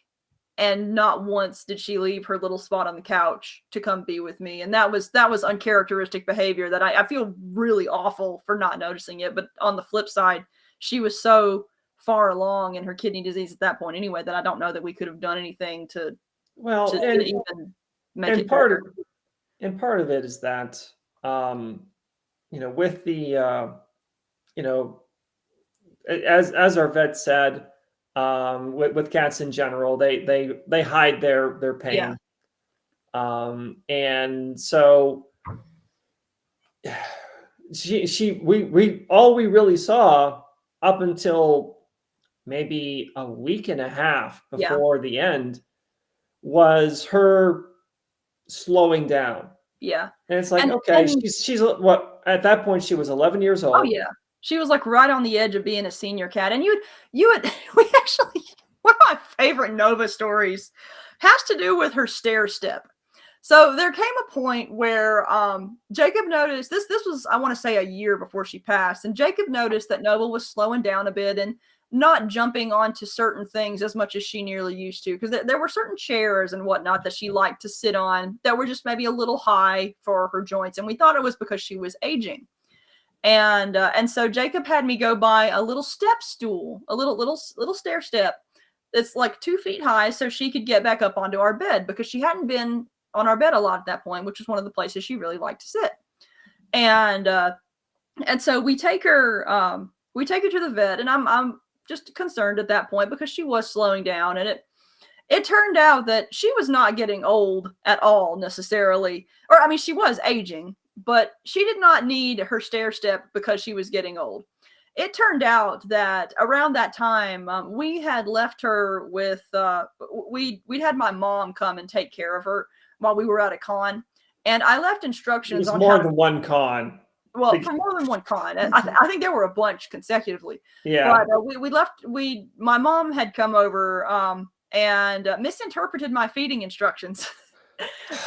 and not once did she leave her little spot on the couch to come be with me, and that was uncharacteristic behavior that I feel really awful for not noticing it. But on the flip side, she was so far along in her kidney disease at that point anyway that I don't know that we could have done anything to even make it better. And part of it is that with the as our vet said, with cats in general, they hide their pain. Yeah. And so we all we really saw up until maybe a week and a half before the end was her slowing down. Yeah. And it's like, she's what, at that point she was 11 years old. Oh yeah. She was like right on the edge of being a senior cat. And we actually, one of my favorite Nova stories has to do with her stair step. So there came a point where Jacob noticed, this was, I want to say, a year before she passed, and Jacob noticed that Nova was slowing down a bit and not jumping onto certain things as much as she nearly used to, because there were certain chairs and whatnot that she liked to sit on that were just maybe a little high for her joints, and we thought it was because she was aging. And so Jacob had me go buy a little step stool, a little stair step that's like 2 feet high, so she could get back up onto our bed, because she hadn't been on our bed a lot at that point, which is one of the places she really liked to sit. And so we take her to the vet, and I'm just concerned at that point because she was slowing down, and it turned out that she was not getting old at all necessarily. Or, I mean, she was aging, but she did not need her stair step because she was getting old. It turned out that around that time, we had left her with, we'd had my mom come and take care of her while we were at a con. And I left It instructions was on more how than one con. well, for more than one con. I think there were a bunch consecutively. Yeah. But my mom had come over and misinterpreted my feeding instructions.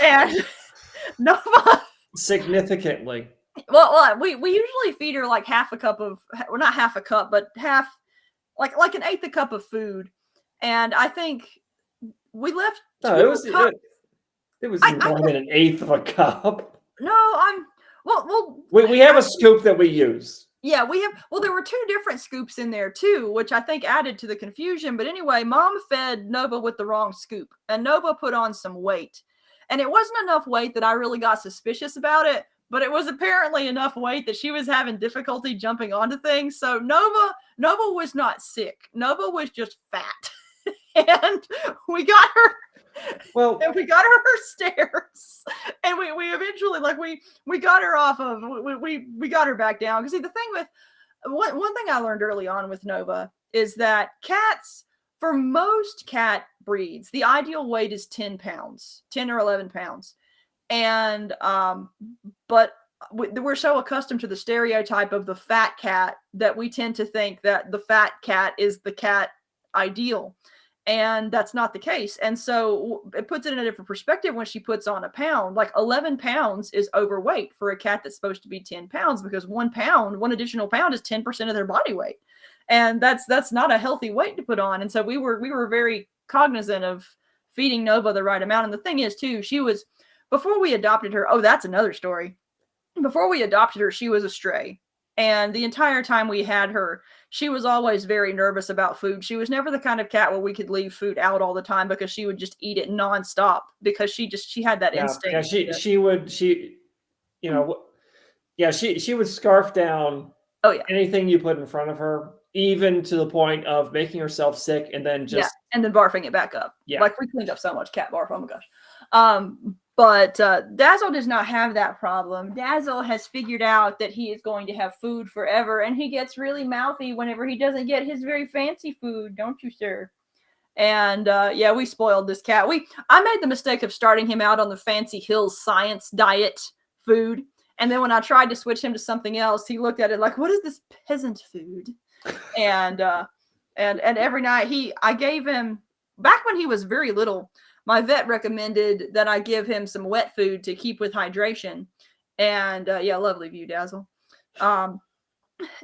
And Nova. Significantly. Well, we usually feed her like half a cup of, well, not half a cup, but half, like an eighth a cup of food. And I think we left. No, it was more than an eighth of a cup. No, well. We have a scoop that we use. Yeah, we have. Well, there were 2 different scoops in there too, which I think added to the confusion. But anyway, Mom fed Nova with the wrong scoop, and Nova put on some weight, and it wasn't enough weight that I really got suspicious about it. But it was apparently enough weight that she was having difficulty jumping onto things. So Nova was not sick. Nova was just fat, and we got her. Well, and we got her stairs, and we eventually, like, we got her off of, we got her back down. Because see, the thing with one thing I learned early on with Nova is that cats, for most cat breeds, the ideal weight is 10 pounds, 10 or 11 pounds. And but we're so accustomed to the stereotype of the fat cat that we tend to think that the fat cat is the cat ideal. And that's not the case. And so it puts it in a different perspective when she puts on a pound. Like 11 pounds is overweight for a cat that's supposed to be 10 pounds, because 1 additional pound is 10% of their body weight. And that's not a healthy weight to put on. And so we were very cognizant of feeding Nova the right amount. And the thing is too, before we adopted her, oh, that's another story. Before we adopted her, she was a stray. And the entire time we had her, she was always very nervous about food. She was never the kind of cat where we could leave food out all the time, because she would just eat it nonstop, because she had that instinct. Yeah, she would scarf down anything you put in front of her, even to the point of making herself sick and then and then barfing it back up. Yeah. Like, we cleaned up so much cat barf. Oh my gosh. But Dazzle does not have that problem. Dazzle has figured out that he is going to have food forever, and he gets really mouthy whenever he doesn't get his very fancy food, don't you, sir? And we spoiled this cat. I made the mistake of starting him out on the Fancy Hills science diet food, and then when I tried to switch him to something else, he looked at it like, "What is this peasant food?" and every night I gave him, back when he was very little, my vet recommended that I give him some wet food to keep with hydration. And lovely view, Dazzle.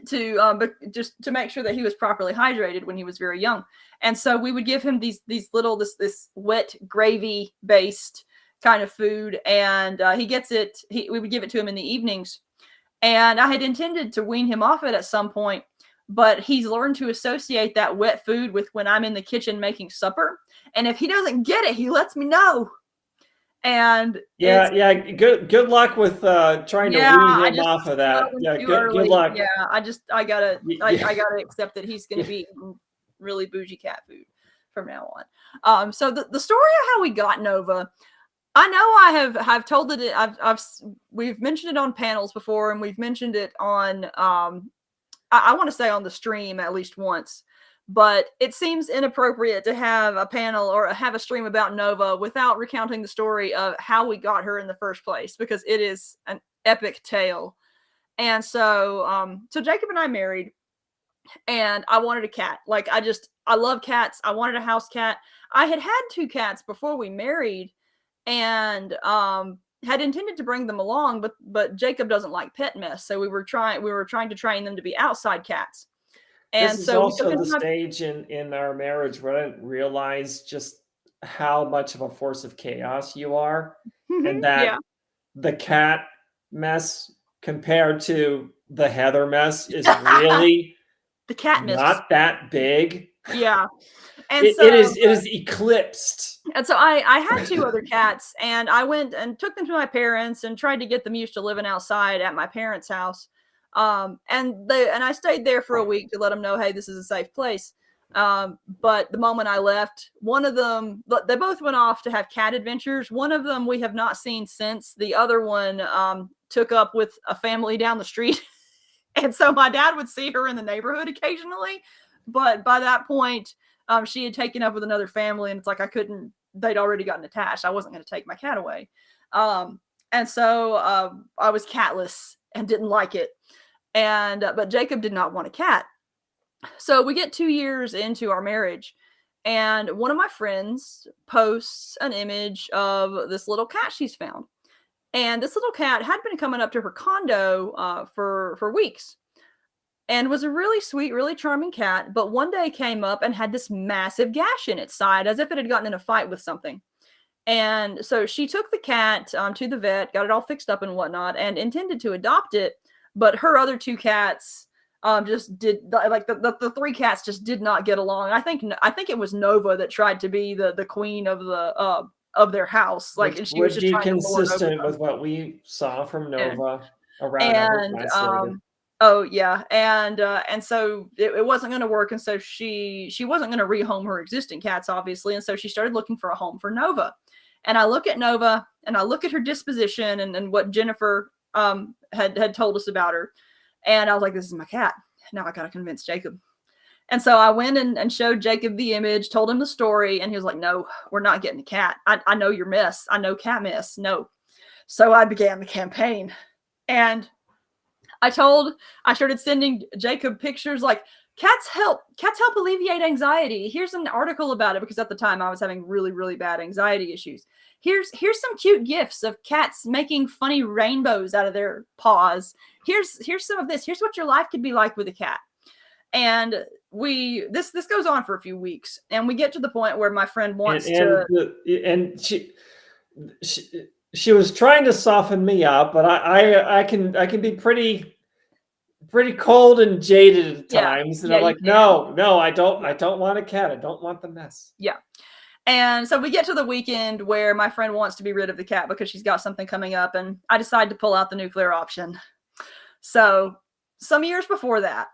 Just to make sure that he was properly hydrated when he was very young. And so we would give him this wet gravy based kind of food, and he gets it. We would give it to him in the evenings. And I had intended to wean him off it at some point, but he's learned to associate that wet food with when I'm in the kitchen making supper. And if he doesn't get it, he lets me know. And good luck with trying to wean him off of that. Yeah, good luck. Yeah, I gotta accept that he's gonna be really bougie cat food from now on. So the story of how we got Nova, I know I've told it. We've mentioned it on panels before, and we've mentioned it on I want to say on the stream at least once. But it seems inappropriate to have a panel or have a stream about Nova without recounting the story of how we got her in the first place, because it is an epic tale. And so Jacob and I married, and I wanted a cat. Like, I love cats. I wanted a house cat. I had 2 cats before we married, and had intended to bring them along, but Jacob doesn't like pet mess, so we were trying to train them to be outside cats. And this so is also the stage in our marriage where I didn't realize just how much of a force of chaos you are, and that the cat mess compared to the Heather mess is really the cat mess not that big. Yeah. And it is eclipsed. And so I had 2 other cats, and I went and took them to my parents and tried to get them used to living outside at my parents' house. And I stayed there for a week to let them know, hey, this is a safe place. But the moment I left, one of them, they both went off to have cat adventures. One of them we have not seen since. The other one took up with a family down the street. And so my dad would see her in the neighborhood occasionally. But by that point, she had taken up with another family. And it's like they'd already gotten attached. I wasn't going to take my cat away. And so I was catless and didn't like it. But Jacob did not want a cat. So we get 2 years into our marriage, and one of my friends posts an image of this little cat she's found. And this little cat had been coming up to her condo for weeks and was a really sweet, really charming cat. But one day came up and had this massive gash in its side as if it had gotten in a fight with something. And so she took the cat to the vet, got it all fixed up and whatnot, and intended to adopt it. But her other 2 cats just did, like, the 3 cats just did not get along. I think it was Nova that tried to be the queen of their house, like, and she was just be trying consistent to with what we saw from Nova around. And so it wasn't going to work, and so she wasn't going to rehome her existing cats, obviously, and so she started looking for a home for Nova. And I look at Nova, and I look at her disposition and what Jennifer had told us about her. And I was like, this is my cat. Now I got to convince Jacob. And so I went and showed Jacob the image, told him the story. And he was like, no, we're not getting a cat. I know your mess. I know cat mess. No. So I began the campaign. And I started sending Jacob pictures like, cats help alleviate anxiety. Here's an article about it, because at the time I was having really, really bad anxiety issues. Here's some cute gifs of cats making funny rainbows out of their paws. Here's some of this. Here's what your life could be like with a cat. And this goes on for a few weeks, and we get to the point where my friend wants she was trying to soften me up, but I can be pretty cold and jaded at times. And I'm like, no, I don't want a cat. I don't want the mess. Yeah. And so we get to the weekend where my friend wants to be rid of the cat because she's got something coming up, and I decide to pull out the nuclear option. So some years before that,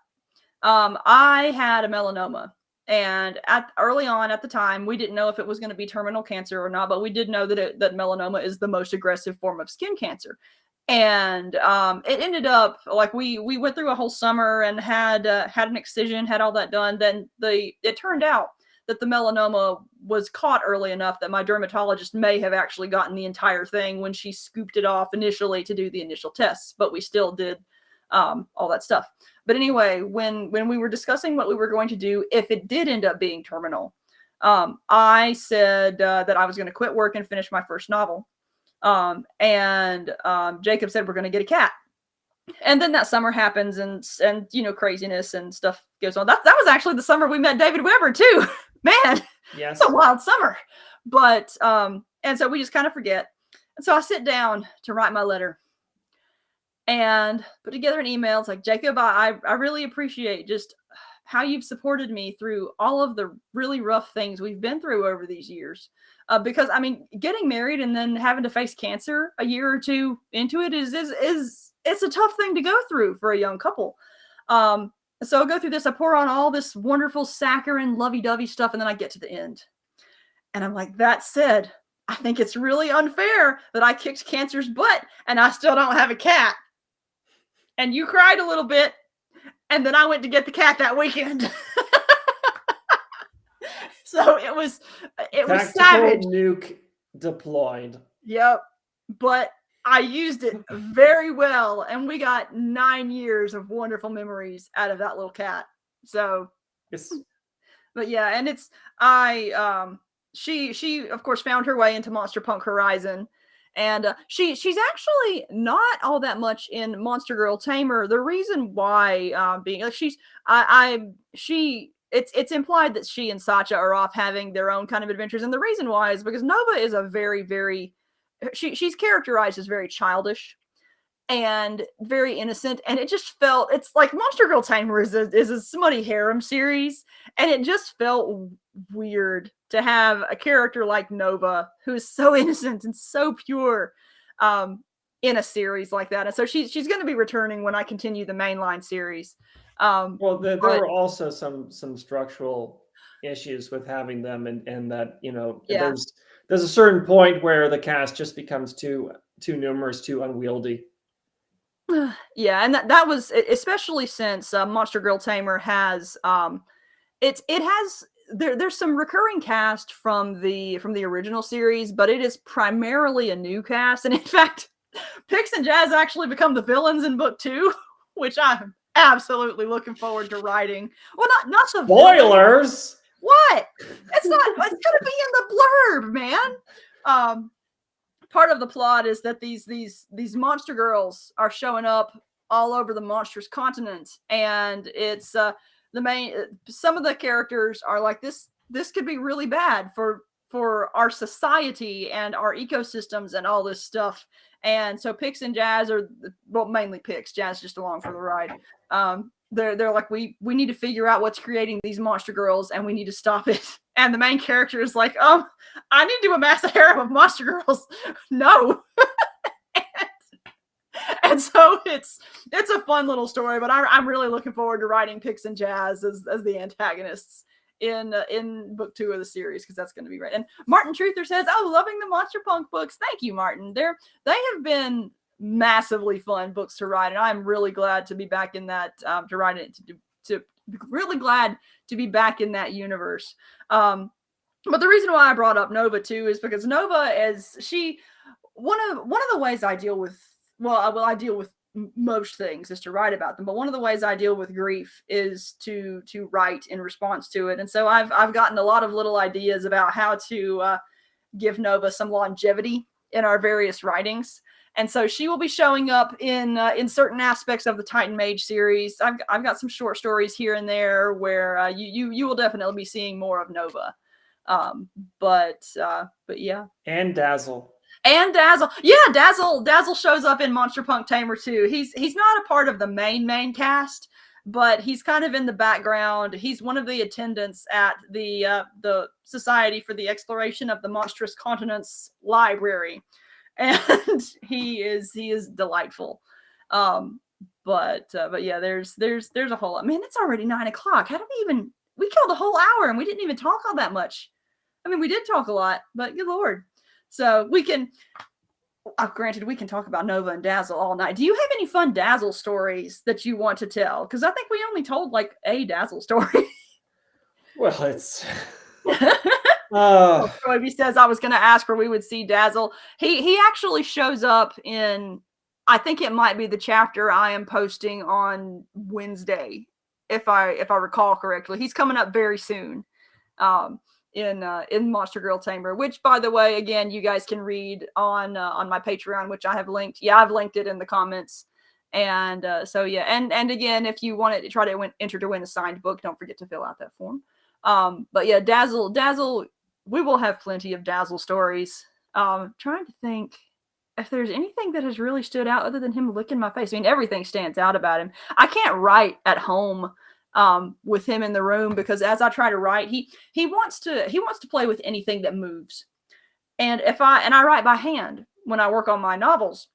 I had a melanoma, and early on at the time, we didn't know if it was going to be terminal cancer or not, but we did know that melanoma is the most aggressive form of skin cancer. And it ended up like we went through a whole summer and had an excision, had all that done. Then it turned out that the melanoma was caught early enough that my dermatologist may have actually gotten the entire thing when she scooped it off initially to do the initial tests, but we still did all that stuff. But anyway, when we were discussing what we were going to do if it did end up being terminal, I said that I was going to quit work and finish my first novel. Jacob said, we're going to get a cat. And then that summer happens, and craziness and stuff goes on. That was actually the summer we met David Weber too. Man, yes, it's a wild summer. But and so we just kind of forget. And so I sit down to write my letter and put together an email. It's like, Jacob, I really appreciate just how you've supported me through all of the really rough things we've been through over these years. Because I mean, getting married and then having to face cancer a year or two into it is it's a tough thing to go through for a young couple. So I go through this, I pour on all this wonderful saccharine, lovey-dovey stuff, and then I get to the end. And I'm like, that said, I think it's really unfair that I kicked cancer's butt and I still don't have a cat. And you cried a little bit, and then I went to get the cat that weekend. So it was savage. Nuke deployed. Yep. But I used it very well, and we got 9 years of wonderful memories out of that little cat. So, yes. But yeah, and she of course found her way into Monster Punk Horizon, and she's actually not all that much in Monster Girl Tamer. The reason why being like it's implied that she and Sacha are off having their own kind of adventures, and the reason why is because Nova is a very, very she's characterized as very childish and very innocent, and it just felt, it's like Monster Girl Tamer is a smutty harem series, and it just felt weird to have a character like Nova who is so innocent and so pure in a series like that. And so she's going to be returning when I continue the mainline series. Well, there were also some structural issues with having them, and that, you know, Yeah. there's a certain point where the cast just becomes too numerous, too unwieldy. Yeah, and that was especially since Monster Girl Tamer has it has there's some recurring cast from the original series, but it is primarily a new cast. And in fact, Pix and Jazz actually become the villains in book 2, which I'm absolutely looking forward to writing. Well, not the Spoilers. What? It's not. It's gonna be in the blurb, man. Part of the plot is that these monster girls are showing up all over the monstrous continent, and it's the main. Some of the characters are like this. This could be really bad for our society and our ecosystems and all this stuff. And so Pix and Jazz are, well, mainly Pix. Jazz just along for the ride. They're like, we need to figure out what's creating these monster girls, and we need to stop it. And the main character is like, I need to amass a harem of monster girls. No. and so it's a fun little story, but I'm really looking forward to writing Pix and Jazz as the antagonists in book 2 of the series, because that's going to be great. And Martin Truther says, "Oh, loving the Monster Punk books." Thank you, Martin. They have been massively fun books to write, and I'm really glad to be back in that to write it to really glad to be back in that universe. But the reason why I brought up Nova too is because Nova is one of the ways I deal with I deal with most things is to write about them, but one of the ways I deal with grief is to write in response to it. And so I've gotten a lot of little ideas about how to give Nova some longevity in our various writings. And so she will be showing up in certain aspects of the Titan Mage series. I've got some short stories here and there where you will definitely be seeing more of Nova. But yeah. And Dazzle. And Dazzle. Yeah, Dazzle shows up in Monster Punk Tamer too. He's not a part of the main cast, but he's kind of in the background. He's one of the attendants at the Society for the Exploration of the Monstrous Continents library. And he is delightful. But yeah, there's a whole lot. Man, it's already 9 o'clock. How did we killed a whole hour and we didn't even talk all that much. I mean, we did talk a lot, but good Lord. So we can, granted, we can talk about Nova and Dazzle all night. Do you have any fun Dazzle stories that you want to tell? Because I think we only told like a Dazzle story. Well, it's... Troy says I was going to ask where we would see Dazzle. He actually shows up in, I think it might be the chapter I am posting on Wednesday, if I recall correctly. He's coming up very soon in Monster Girl Tamer, which, by the way, again, you guys can read on my Patreon, which I have linked. Yeah, I've linked it in the comments. And so yeah, and again, if you want to try to enter to win a signed book, don't forget to fill out that form. But yeah, Dazzle, we will have plenty of Dazzle stories. Trying to think if there's anything that has really stood out other than him licking my face. I mean, everything stands out about him. I can't write at home with him in the room, because as I try to write, he wants to play with anything that moves. And I write by hand when I work on my novels,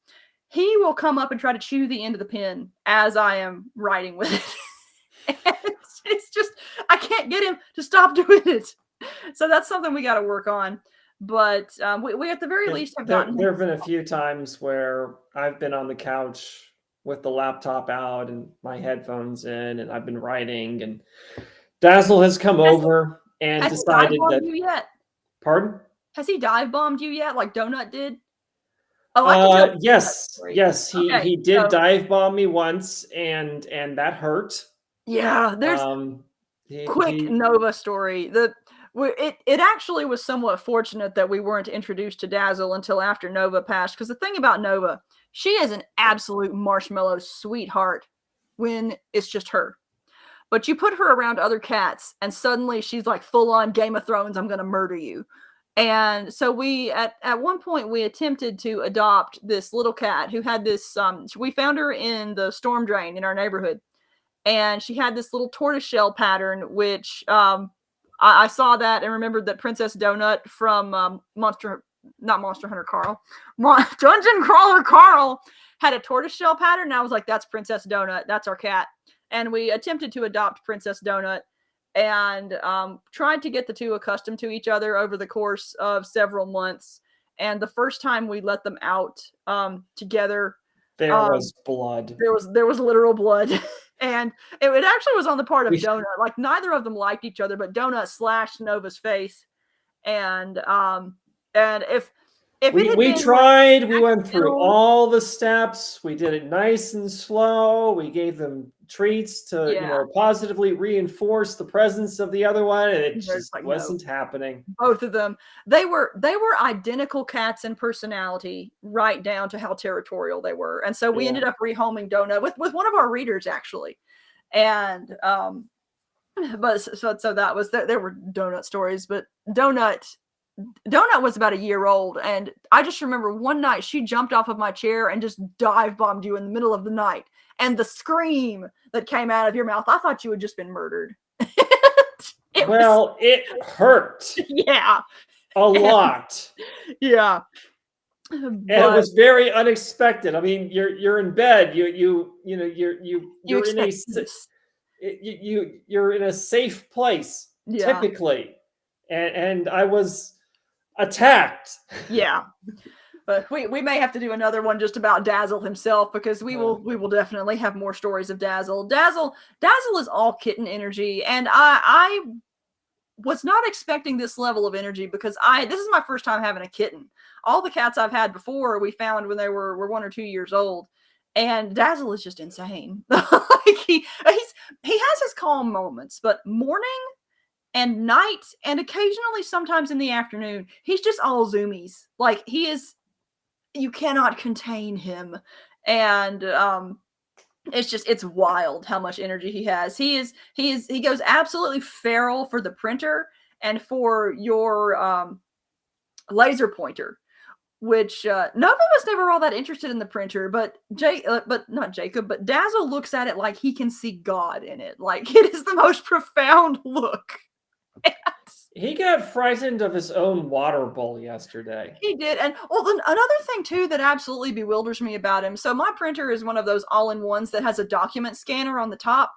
he will come up and try to chew the end of the pen as I am writing with it. And it's just, I can't get him to stop doing it. So that's something we got to work on. But we at the very least have gotten. There have been a few times where I've been on the couch with the laptop out and my headphones in, and I've been writing, and Dazzle has come over and decided that. You yet? Pardon? Has he dive bombed you yet, like Donut did? Oh, yes. He did dive bomb me once, and that hurt. Yeah, there's Nova story. It actually was somewhat fortunate that we weren't introduced to Dazzle until after Nova passed, because the thing about Nova, she is an absolute marshmallow sweetheart when it's just her. But you put her around other cats, and suddenly she's like full on Game of Thrones, I'm going to murder you. And so we, at one point, we attempted to adopt this little cat who had this, we found her in the storm drain in our neighborhood. And she had this little tortoiseshell pattern, which I saw that and remembered that Princess Donut from Dungeon Crawler Carl had a tortoiseshell pattern. And I was like, that's Princess Donut. That's our cat. And we attempted to adopt Princess Donut. and tried to get the two accustomed to each other over the course of several months. And the first time we let them out together, there was blood. There was literal blood. And it actually was on the part of Donut. Like, neither of them liked each other, but Donut slashed Nova's face. And if we tried, we went through all the steps. We did it nice and slow. We gave them treats to positively reinforce the presence of the other one, and it just wasn't happening. Both of them, they were identical cats in personality, right down to how territorial they were. And so we ended up rehoming Donut with one of our readers, actually. And but so that was there were Donut stories, but Donut was about a year old, and I just remember one night she jumped off of my chair and just dive bombed you in the middle of the night, and the scream that came out of your mouth, I thought you had just been murdered. It hurt. Yeah, a lot. Yeah, and it was very unexpected. I mean, you're in bed. You're in a safe place, typically, and I was attacked. Yeah, but we may have to do another one just about Dazzle himself, because we will definitely have more stories of Dazzle. Dazzle is all kitten energy, and I was not expecting this level of energy, because this is my first time having a kitten. All the cats I've had before we found when they were 1 or 2 years old, and Dazzle is just insane. Like he has his calm moments, but morning and night, and occasionally sometimes in the afternoon, he's just all zoomies. Like, you cannot contain him. And it's wild how much energy he has. He goes absolutely feral for the printer and for your laser pointer, which Nova was never all that interested in the printer, but not Jacob, but Dazzle looks at it like he can see God in it. Like, it is the most profound look. He got frightened of his own water bowl yesterday. He did. And another thing too that absolutely bewilders me about him. So my printer is one of those all-in-ones that has a document scanner on the top.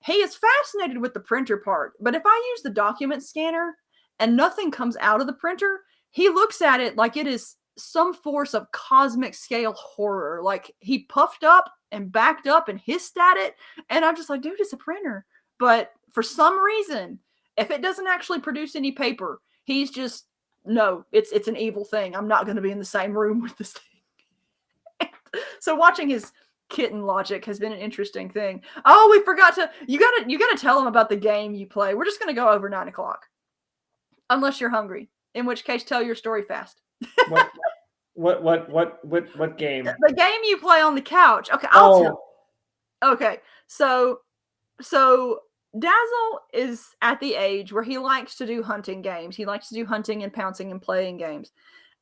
He is fascinated with the printer part, but if I use the document scanner and nothing comes out of the printer, he looks at it like it is some force of cosmic scale horror. Like, he puffed up and backed up and hissed at it, and I'm just like, dude, it's a printer. But for some reason, if it doesn't actually produce any paper, he's just, no, it's an evil thing. I'm not going to be in the same room with this thing. So watching his kitten logic has been an interesting thing. Oh, we forgot to, you gotta tell him about the game you play. We're just going to go over 9 o'clock. Unless you're hungry, in which case tell your story fast. What game? The game you play on the couch. Okay, I'll tell. Okay, so Dazzle is at the age where he likes to do hunting games. He likes to do hunting and pouncing and playing games.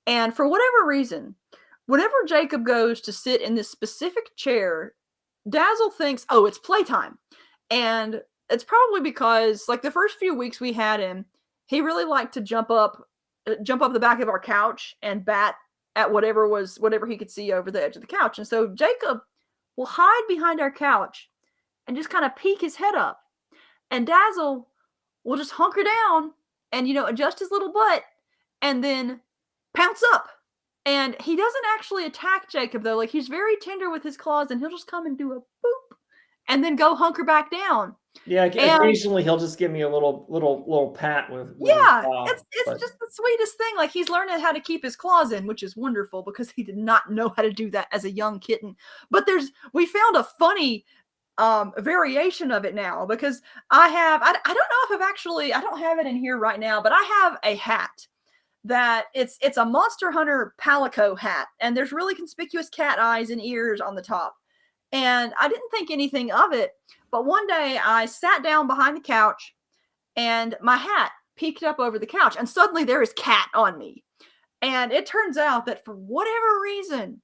And for whatever reason, whenever Jacob goes to sit in this specific chair, Dazzle thinks, oh, it's playtime. And it's probably because, like, the first few weeks we had him, he really liked to jump up the back of our couch and bat at whatever he could see over the edge of the couch. And so Jacob will hide behind our couch and just kind of peek his head up. And Dazzle will just hunker down and, adjust his little butt and then pounce up. And he doesn't actually attack Jacob, though. Like, he's very tender with his claws, and he'll just come and do a boop and then go hunker back down. Yeah, occasionally he'll just give me a little pat with his claw, it's just the sweetest thing. Like, he's learning how to keep his claws in, which is wonderful, because he did not know how to do that as a young kitten. But we found a funny variation of it now, because I don't know if I don't have it in here right now, but I have a hat that it's a Monster Hunter Palico hat, and there's really conspicuous cat eyes and ears on the top. And I didn't think anything of it, but one day I sat down behind the couch and my hat peeked up over the couch, and suddenly there is cat on me. And it turns out that for whatever reason,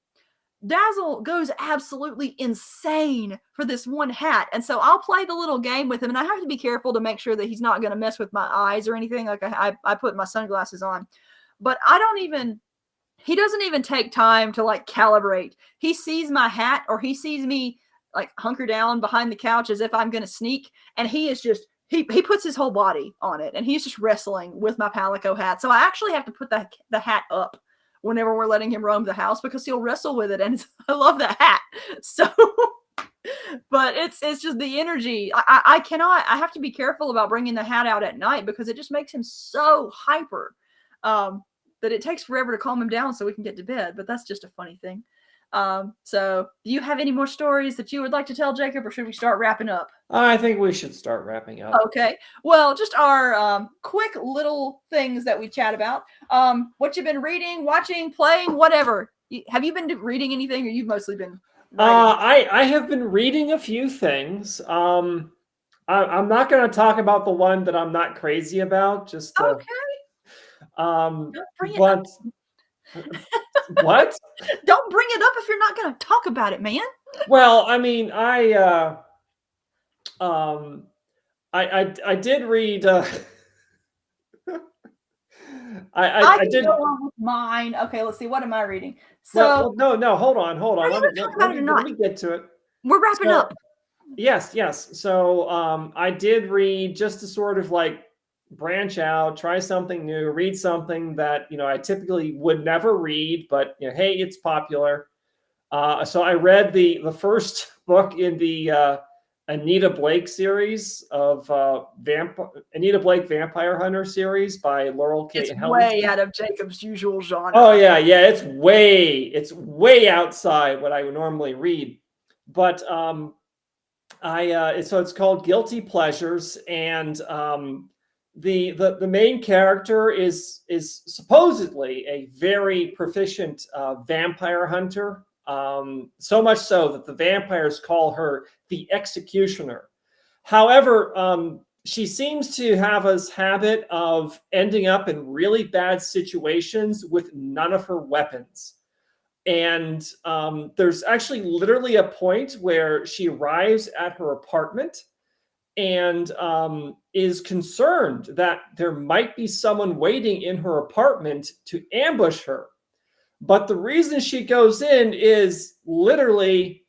Dazzle goes absolutely insane for this one hat. And so I'll play the little game with him, and I have to be careful to make sure that he's not going to mess with my eyes or anything. Like, I put my sunglasses on, but he doesn't even take time to, like, calibrate. He sees my hat, or he sees me, like, hunker down behind the couch as if I'm going to sneak, and he is just he puts his whole body on it, and he's just wrestling with my Palico hat. So I actually have to put the hat up whenever we're letting him roam the house because he'll wrestle with it, and I love that hat. So, but it's just the energy. I cannot. I have to be careful about bringing the hat out at night because it just makes him so hyper that it takes forever to calm him down so we can get to bed. But that's just a funny thing. So do you have any more stories that you would like to tell, Jacob, or should we start wrapping up? I think we should start wrapping up. Okay. Well, just our quick little things that we chat about. What you've been reading, watching, playing, whatever. Have you been reading anything, or you've mostly been writing? I have been reading a few things. I'm not going to talk about the one that I'm not crazy about. Just okay. But what? Don't bring it up if you're not going to talk about it, man. Well, I mean, I did read. I did go on with mine. Okay, let's see. What am I reading? So no, hold on. Let me get to it. We're wrapping up. Yes. So I did read just to sort of like branch out, try something new, read something that I typically would never read, but hey, it's popular. So I read the first book in the Anita Blake series of Anita Blake Vampire Hunter series by Laurel K. It's Hamilton. Way out of Jacob's usual genre. Oh yeah, it's way outside what I would normally read. But so it's called Guilty Pleasures, and the main character is supposedly a very proficient vampire hunter. So much so that the vampires call her the executioner. However, she seems to have this habit of ending up in really bad situations with none of her weapons. And there's actually literally a point where she arrives at her apartment and is concerned that there might be someone waiting in her apartment to ambush her. But the reason she goes in is literally,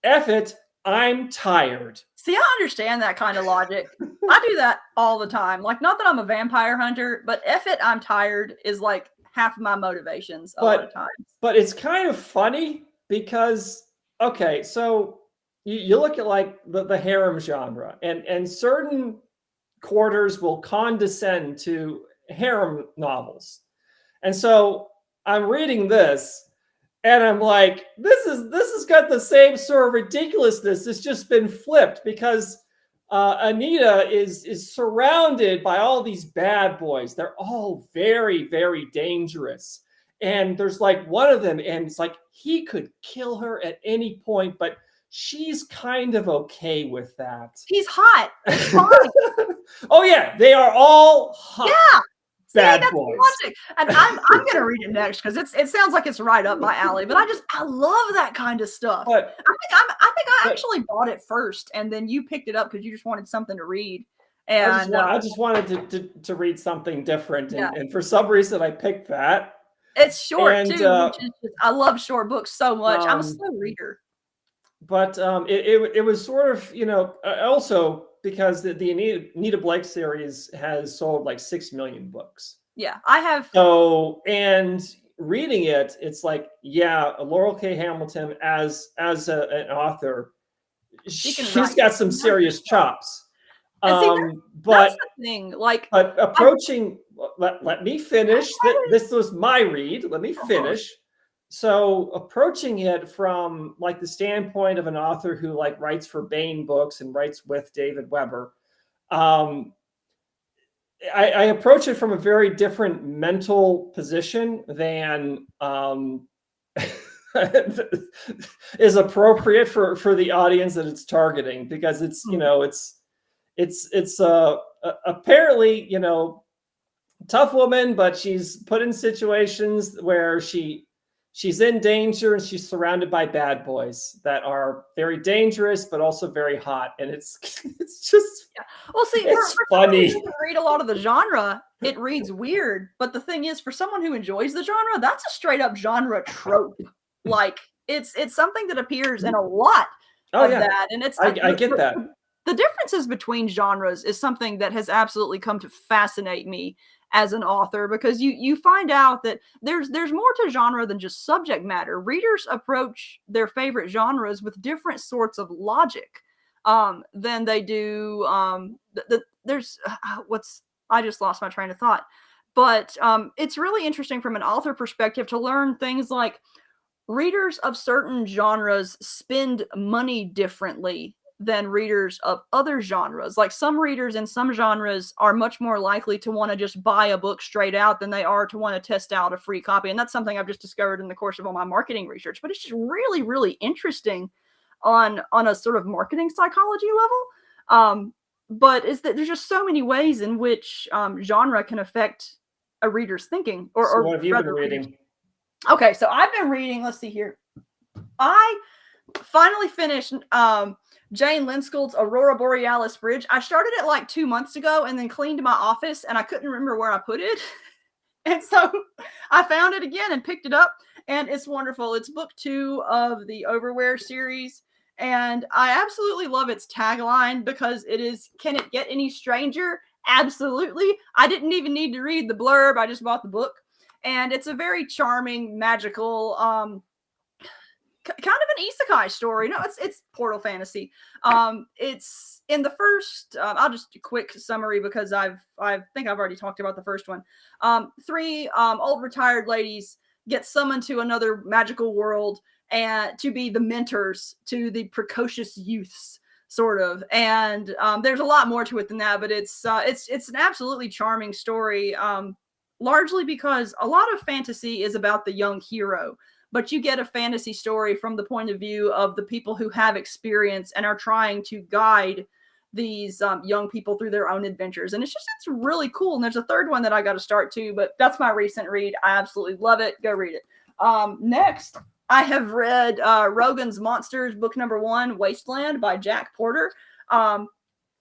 F it, I'm tired. See, I understand that kind of logic. I do that all the time. Like, not that I'm a vampire hunter, but F it, I'm tired is like half of my motivations a lot of times. But it's kind of funny because, okay, so you look at like the harem genre, and certain quarters will condescend to harem novels. And so I'm reading this and I'm like, this has got the same sort of ridiculousness. It's just been flipped because Anita is surrounded by all these bad boys. They're all very, very dangerous. And there's like one of them, and it's like he could kill her at any point, but she's kind of okay with that. He's hot. It's fine. Oh yeah, they are all hot. Yeah. Bad that's boys. Logic. And I'm gonna read it next because it sounds like it's right up my alley. But I love that kind of stuff. But I think I actually bought it first, and then you picked it up because you just wanted something to read. And I just wanted to read something different, and for some reason I picked that. It's short too. I love short books so much. I'm a slow reader. But it was sort of also because the Anita Blake series has sold like 6 million books. Yeah, I have. So, and reading it, it's like, yeah, Laurel K. Hamilton as an author, she's got some serious chops. But that's the thing. Like, but approaching, let me finish. This was my read. Let me finish. So approaching it from like the standpoint of an author who like writes for Baen Books and writes with David Weber, I approach it from a very different mental position than is appropriate for the audience that it's targeting, because it's it's apparently tough woman, but she's put in situations where she's in danger and she's surrounded by bad boys that are very dangerous, but also very hot. And it's just, well, see, it's for funny. Someone who read a lot of the genre, it reads weird. But the thing is, for someone who enjoys the genre, that's a straight up genre trope. Like it's something that appears in a lot of that. And it's, I get that. the differences between genres is something that has absolutely come to fascinate me as an author, because you find out that there's more to genre than just subject matter. Readers approach their favorite genres with different sorts of logic than they do. There's I just lost my train of thought. But it's really interesting from an author perspective to learn things like readers of certain genres spend money differently than readers of other genres. Like some readers in some genres are much more likely to want to just buy a book straight out than they are to want to test out a free copy. And that's something I've just discovered in the course of all my marketing research. But it's just really, really interesting on a sort of marketing psychology level. But is that there's just so many ways in which genre can affect a reader's thinking. So what have you been reading? Okay, so I've been reading, let's see here. I finally finished Jane Lindskold's Aurora Borealis Bridge. I started it like 2 months ago and then cleaned my office and I couldn't remember where I put it. And so I found it again and picked it up, and it's wonderful. It's book 2 of the Overwhere series. And I absolutely love its tagline because it is, can it get any stranger? Absolutely. I didn't even need to read the blurb. I just bought the book. And it's a very charming, magical, kind of an isekai story. No, it's portal fantasy. It's in the first. I'll just do a quick summary because I think I've already talked about the first one. 3 old retired ladies get summoned to another magical world and to be the mentors to the precocious youths, sort of. And there's a lot more to it than that, but it's an absolutely charming story. Largely because a lot of fantasy is about the young hero, but you get a fantasy story from the point of view of the people who have experience and are trying to guide these young people through their own adventures. And it's really cool. And there's a third one that I got to start too, but that's my recent read. I absolutely love it. Go read it. Next, I have read Rogan's Monsters, book number 1, Wasteland by Jack Porter.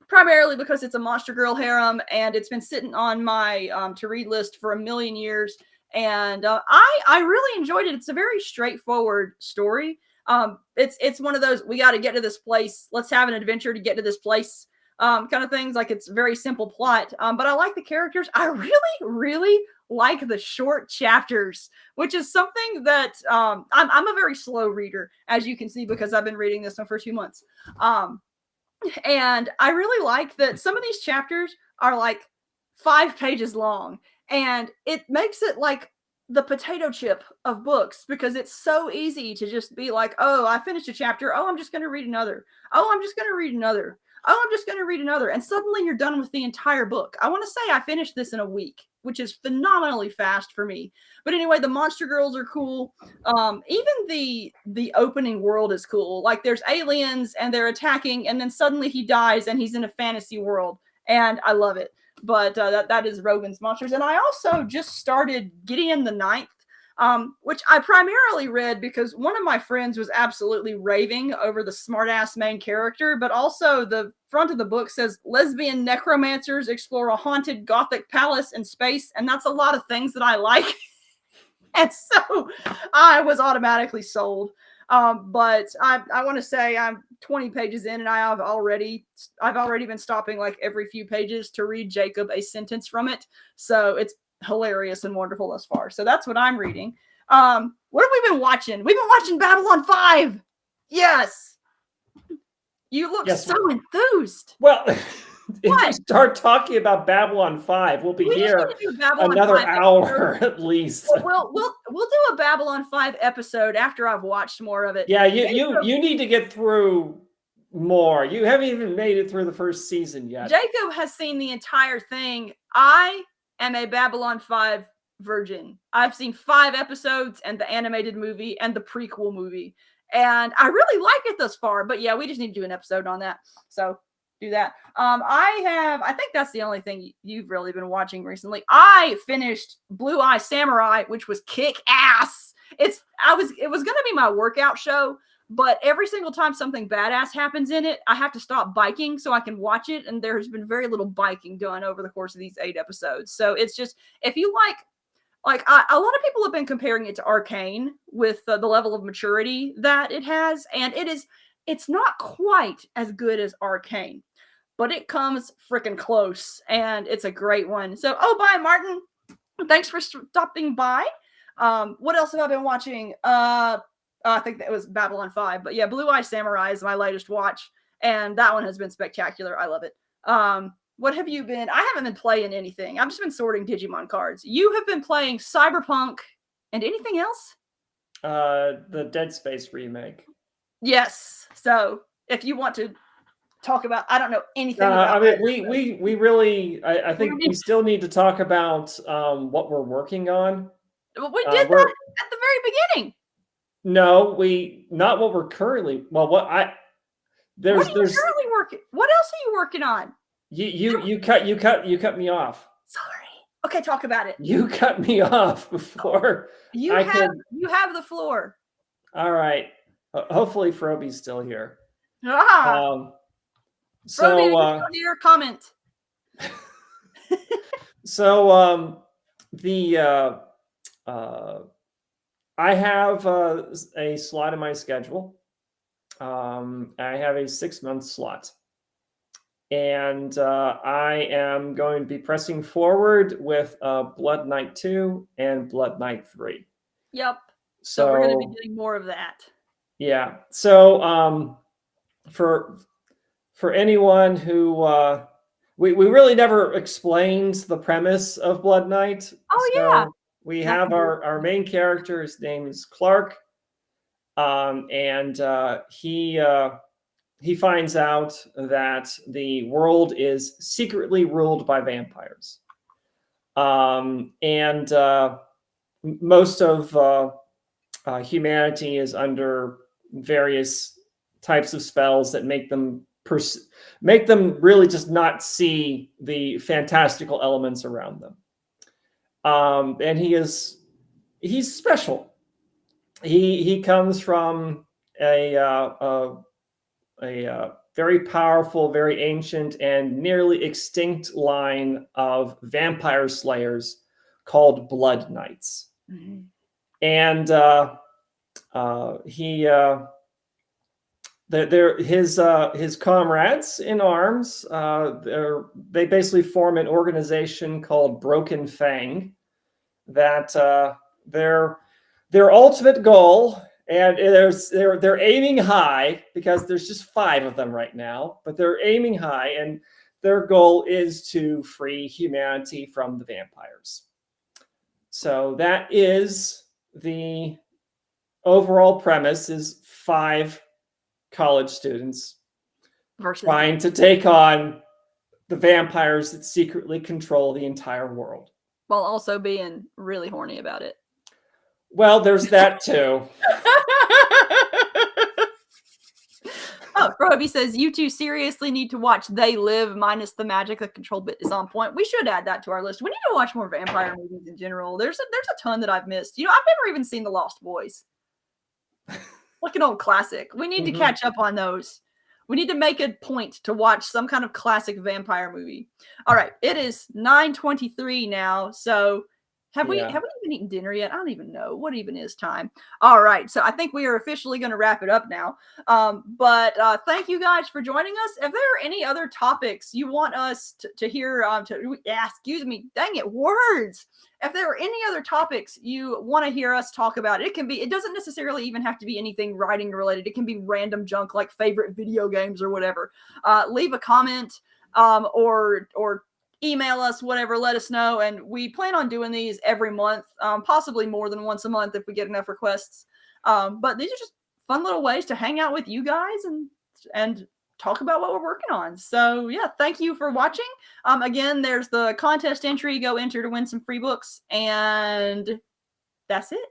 Primarily because it's a monster girl harem, and it's been sitting on my to read list for a million years. And I really enjoyed it. It's a very straightforward story. It's one of those, we got to get to this place, let's have an adventure to get to this place kind of things. Like, it's very simple plot. But I like the characters. I really, really like the short chapters, which is something that I'm a very slow reader, as you can see, because I've been reading this one for 2 months. And I really like that some of these chapters are like 5 pages long, and it makes it like the potato chip of books, because it's so easy to just be like, oh, I finished a chapter. Oh, I'm just going to read another. Oh, I'm just going to read another. Oh, I'm just going to read another. And suddenly you're done with the entire book. I want to say I finished this in a week, which is phenomenally fast for me. But anyway, the monster girls are cool. Even the opening world is cool. Like, there's aliens and they're attacking, and then suddenly he dies and he's in a fantasy world. And I love it. But that is Rogan's Monsters. And I also just started Gideon the Ninth, which I primarily read because one of my friends was absolutely raving over the smartass main character, but also the front of the book says lesbian necromancers explore a haunted gothic palace in space, and that's a lot of things that I like. And so I was automatically sold. But I want to say I'm 20 pages in, and I've already been stopping like every few pages to read Jacob a sentence from it. So it's hilarious and wonderful thus far. So that's what I'm reading. What have we been watching? We've been watching Babylon 5. Yes. You look so enthused. Well, if we start talking about Babylon 5, we'll be here another hour at least. We'll do a Babylon 5 episode after I've watched more of it. Yeah, you need to get through more. You haven't even made it through the first season yet. Jacob has seen the entire thing. I am a Babylon 5 virgin. I've seen 5 episodes and the animated movie and the prequel movie. And I really like it thus far. But yeah, we just need to do an episode on that. So do that. I think that's the only thing you've really been watching recently. I finished Blue Eye Samurai, which was kick ass. It was going to be my workout show, but every single time something badass happens in it, I have to stop biking so I can watch it. And there has been very little biking done over the course of these 8 episodes. So it's just, if you like a lot of people have been comparing it to Arcane with the level of maturity that it has. And it's not quite as good as Arcane. but it comes freaking close, and it's a great one. So, oh, bye, Martin. Thanks for stopping by. What else have I been watching? I think that was Babylon 5, but yeah, Blue Eye Samurai is my latest watch, and that one has been spectacular. I love it. What have you been? I haven't been playing anything. I've just been sorting Digimon cards. You have been playing Cyberpunk and anything else? The Dead Space remake. Yes. So if you want to talk about, I don't know anything about I mean, we really, I think we still need to talk about what we're working on. We did that at the very beginning. No, not what we're currently. Well, what are you currently working? What else are you working on? You cut me off. Sorry. Okay, talk about it. You cut me off before. You have the floor. All right. Hopefully Froby's still here. Froby, still here, comment. So I have a slot in my schedule. I have a 6-month slot. And I am going to be pressing forward with Blood Knight 2 and Blood Knight 3. Yep. So we're going to be getting more of that. Yeah. So for anyone who we really never explained the premise of Blood Knight. Oh, so yeah. We have our main character. His name is Clark. And he finds out that the world is secretly ruled by vampires. And most of humanity is under various types of spells that make them really just not see the fantastical elements around them. And he's special. He comes from a very powerful, very ancient, and nearly extinct line of vampire slayers called Blood Knights. Mm-hmm. And his comrades in arms, they basically form an organization called Broken Fang. That their ultimate goal. And they're aiming high because there's just 5 of them right now, but they're aiming high, and their goal is to free humanity from the vampires. So that is the overall premise: is 5 college students trying to take on the vampires that secretly control the entire world, while also being really horny about it. Well, there's that too. Oh, Froby says, you two seriously need to watch They Live minus the magic. The control bit is on point. We should add that to our list. We need to watch more vampire movies in general. There's a ton that I've missed. I've never even seen The Lost Boys. Like an old classic. We need to catch up on those. We need to make a point to watch some kind of classic vampire movie. All right. It is 9:23 now. So have we even eaten dinner yet? I don't even know. What even is time? All right. So I think we are officially going to wrap it up now. But thank you guys for joining us. If there are any other topics you want us to hear, excuse me, dang it, words. If there are any other topics you want to hear us talk about, it doesn't necessarily even have to be anything writing related. It can be random junk like favorite video games or whatever. Leave a comment or email us, whatever, let us know. And we plan on doing these every month, possibly more than once a month if we get enough requests. But these are just fun little ways to hang out with you guys and talk about what we're working on. So yeah, thank you for watching. Again, there's the contest entry. Go enter to win some free books. And that's it.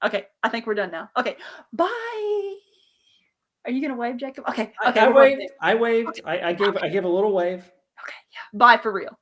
Okay, I think we're done now. Okay, bye. Are you going to wave, Jacob? Okay. I waved. I waved. Okay. I gave a little wave. Okay, yeah. Bye for real.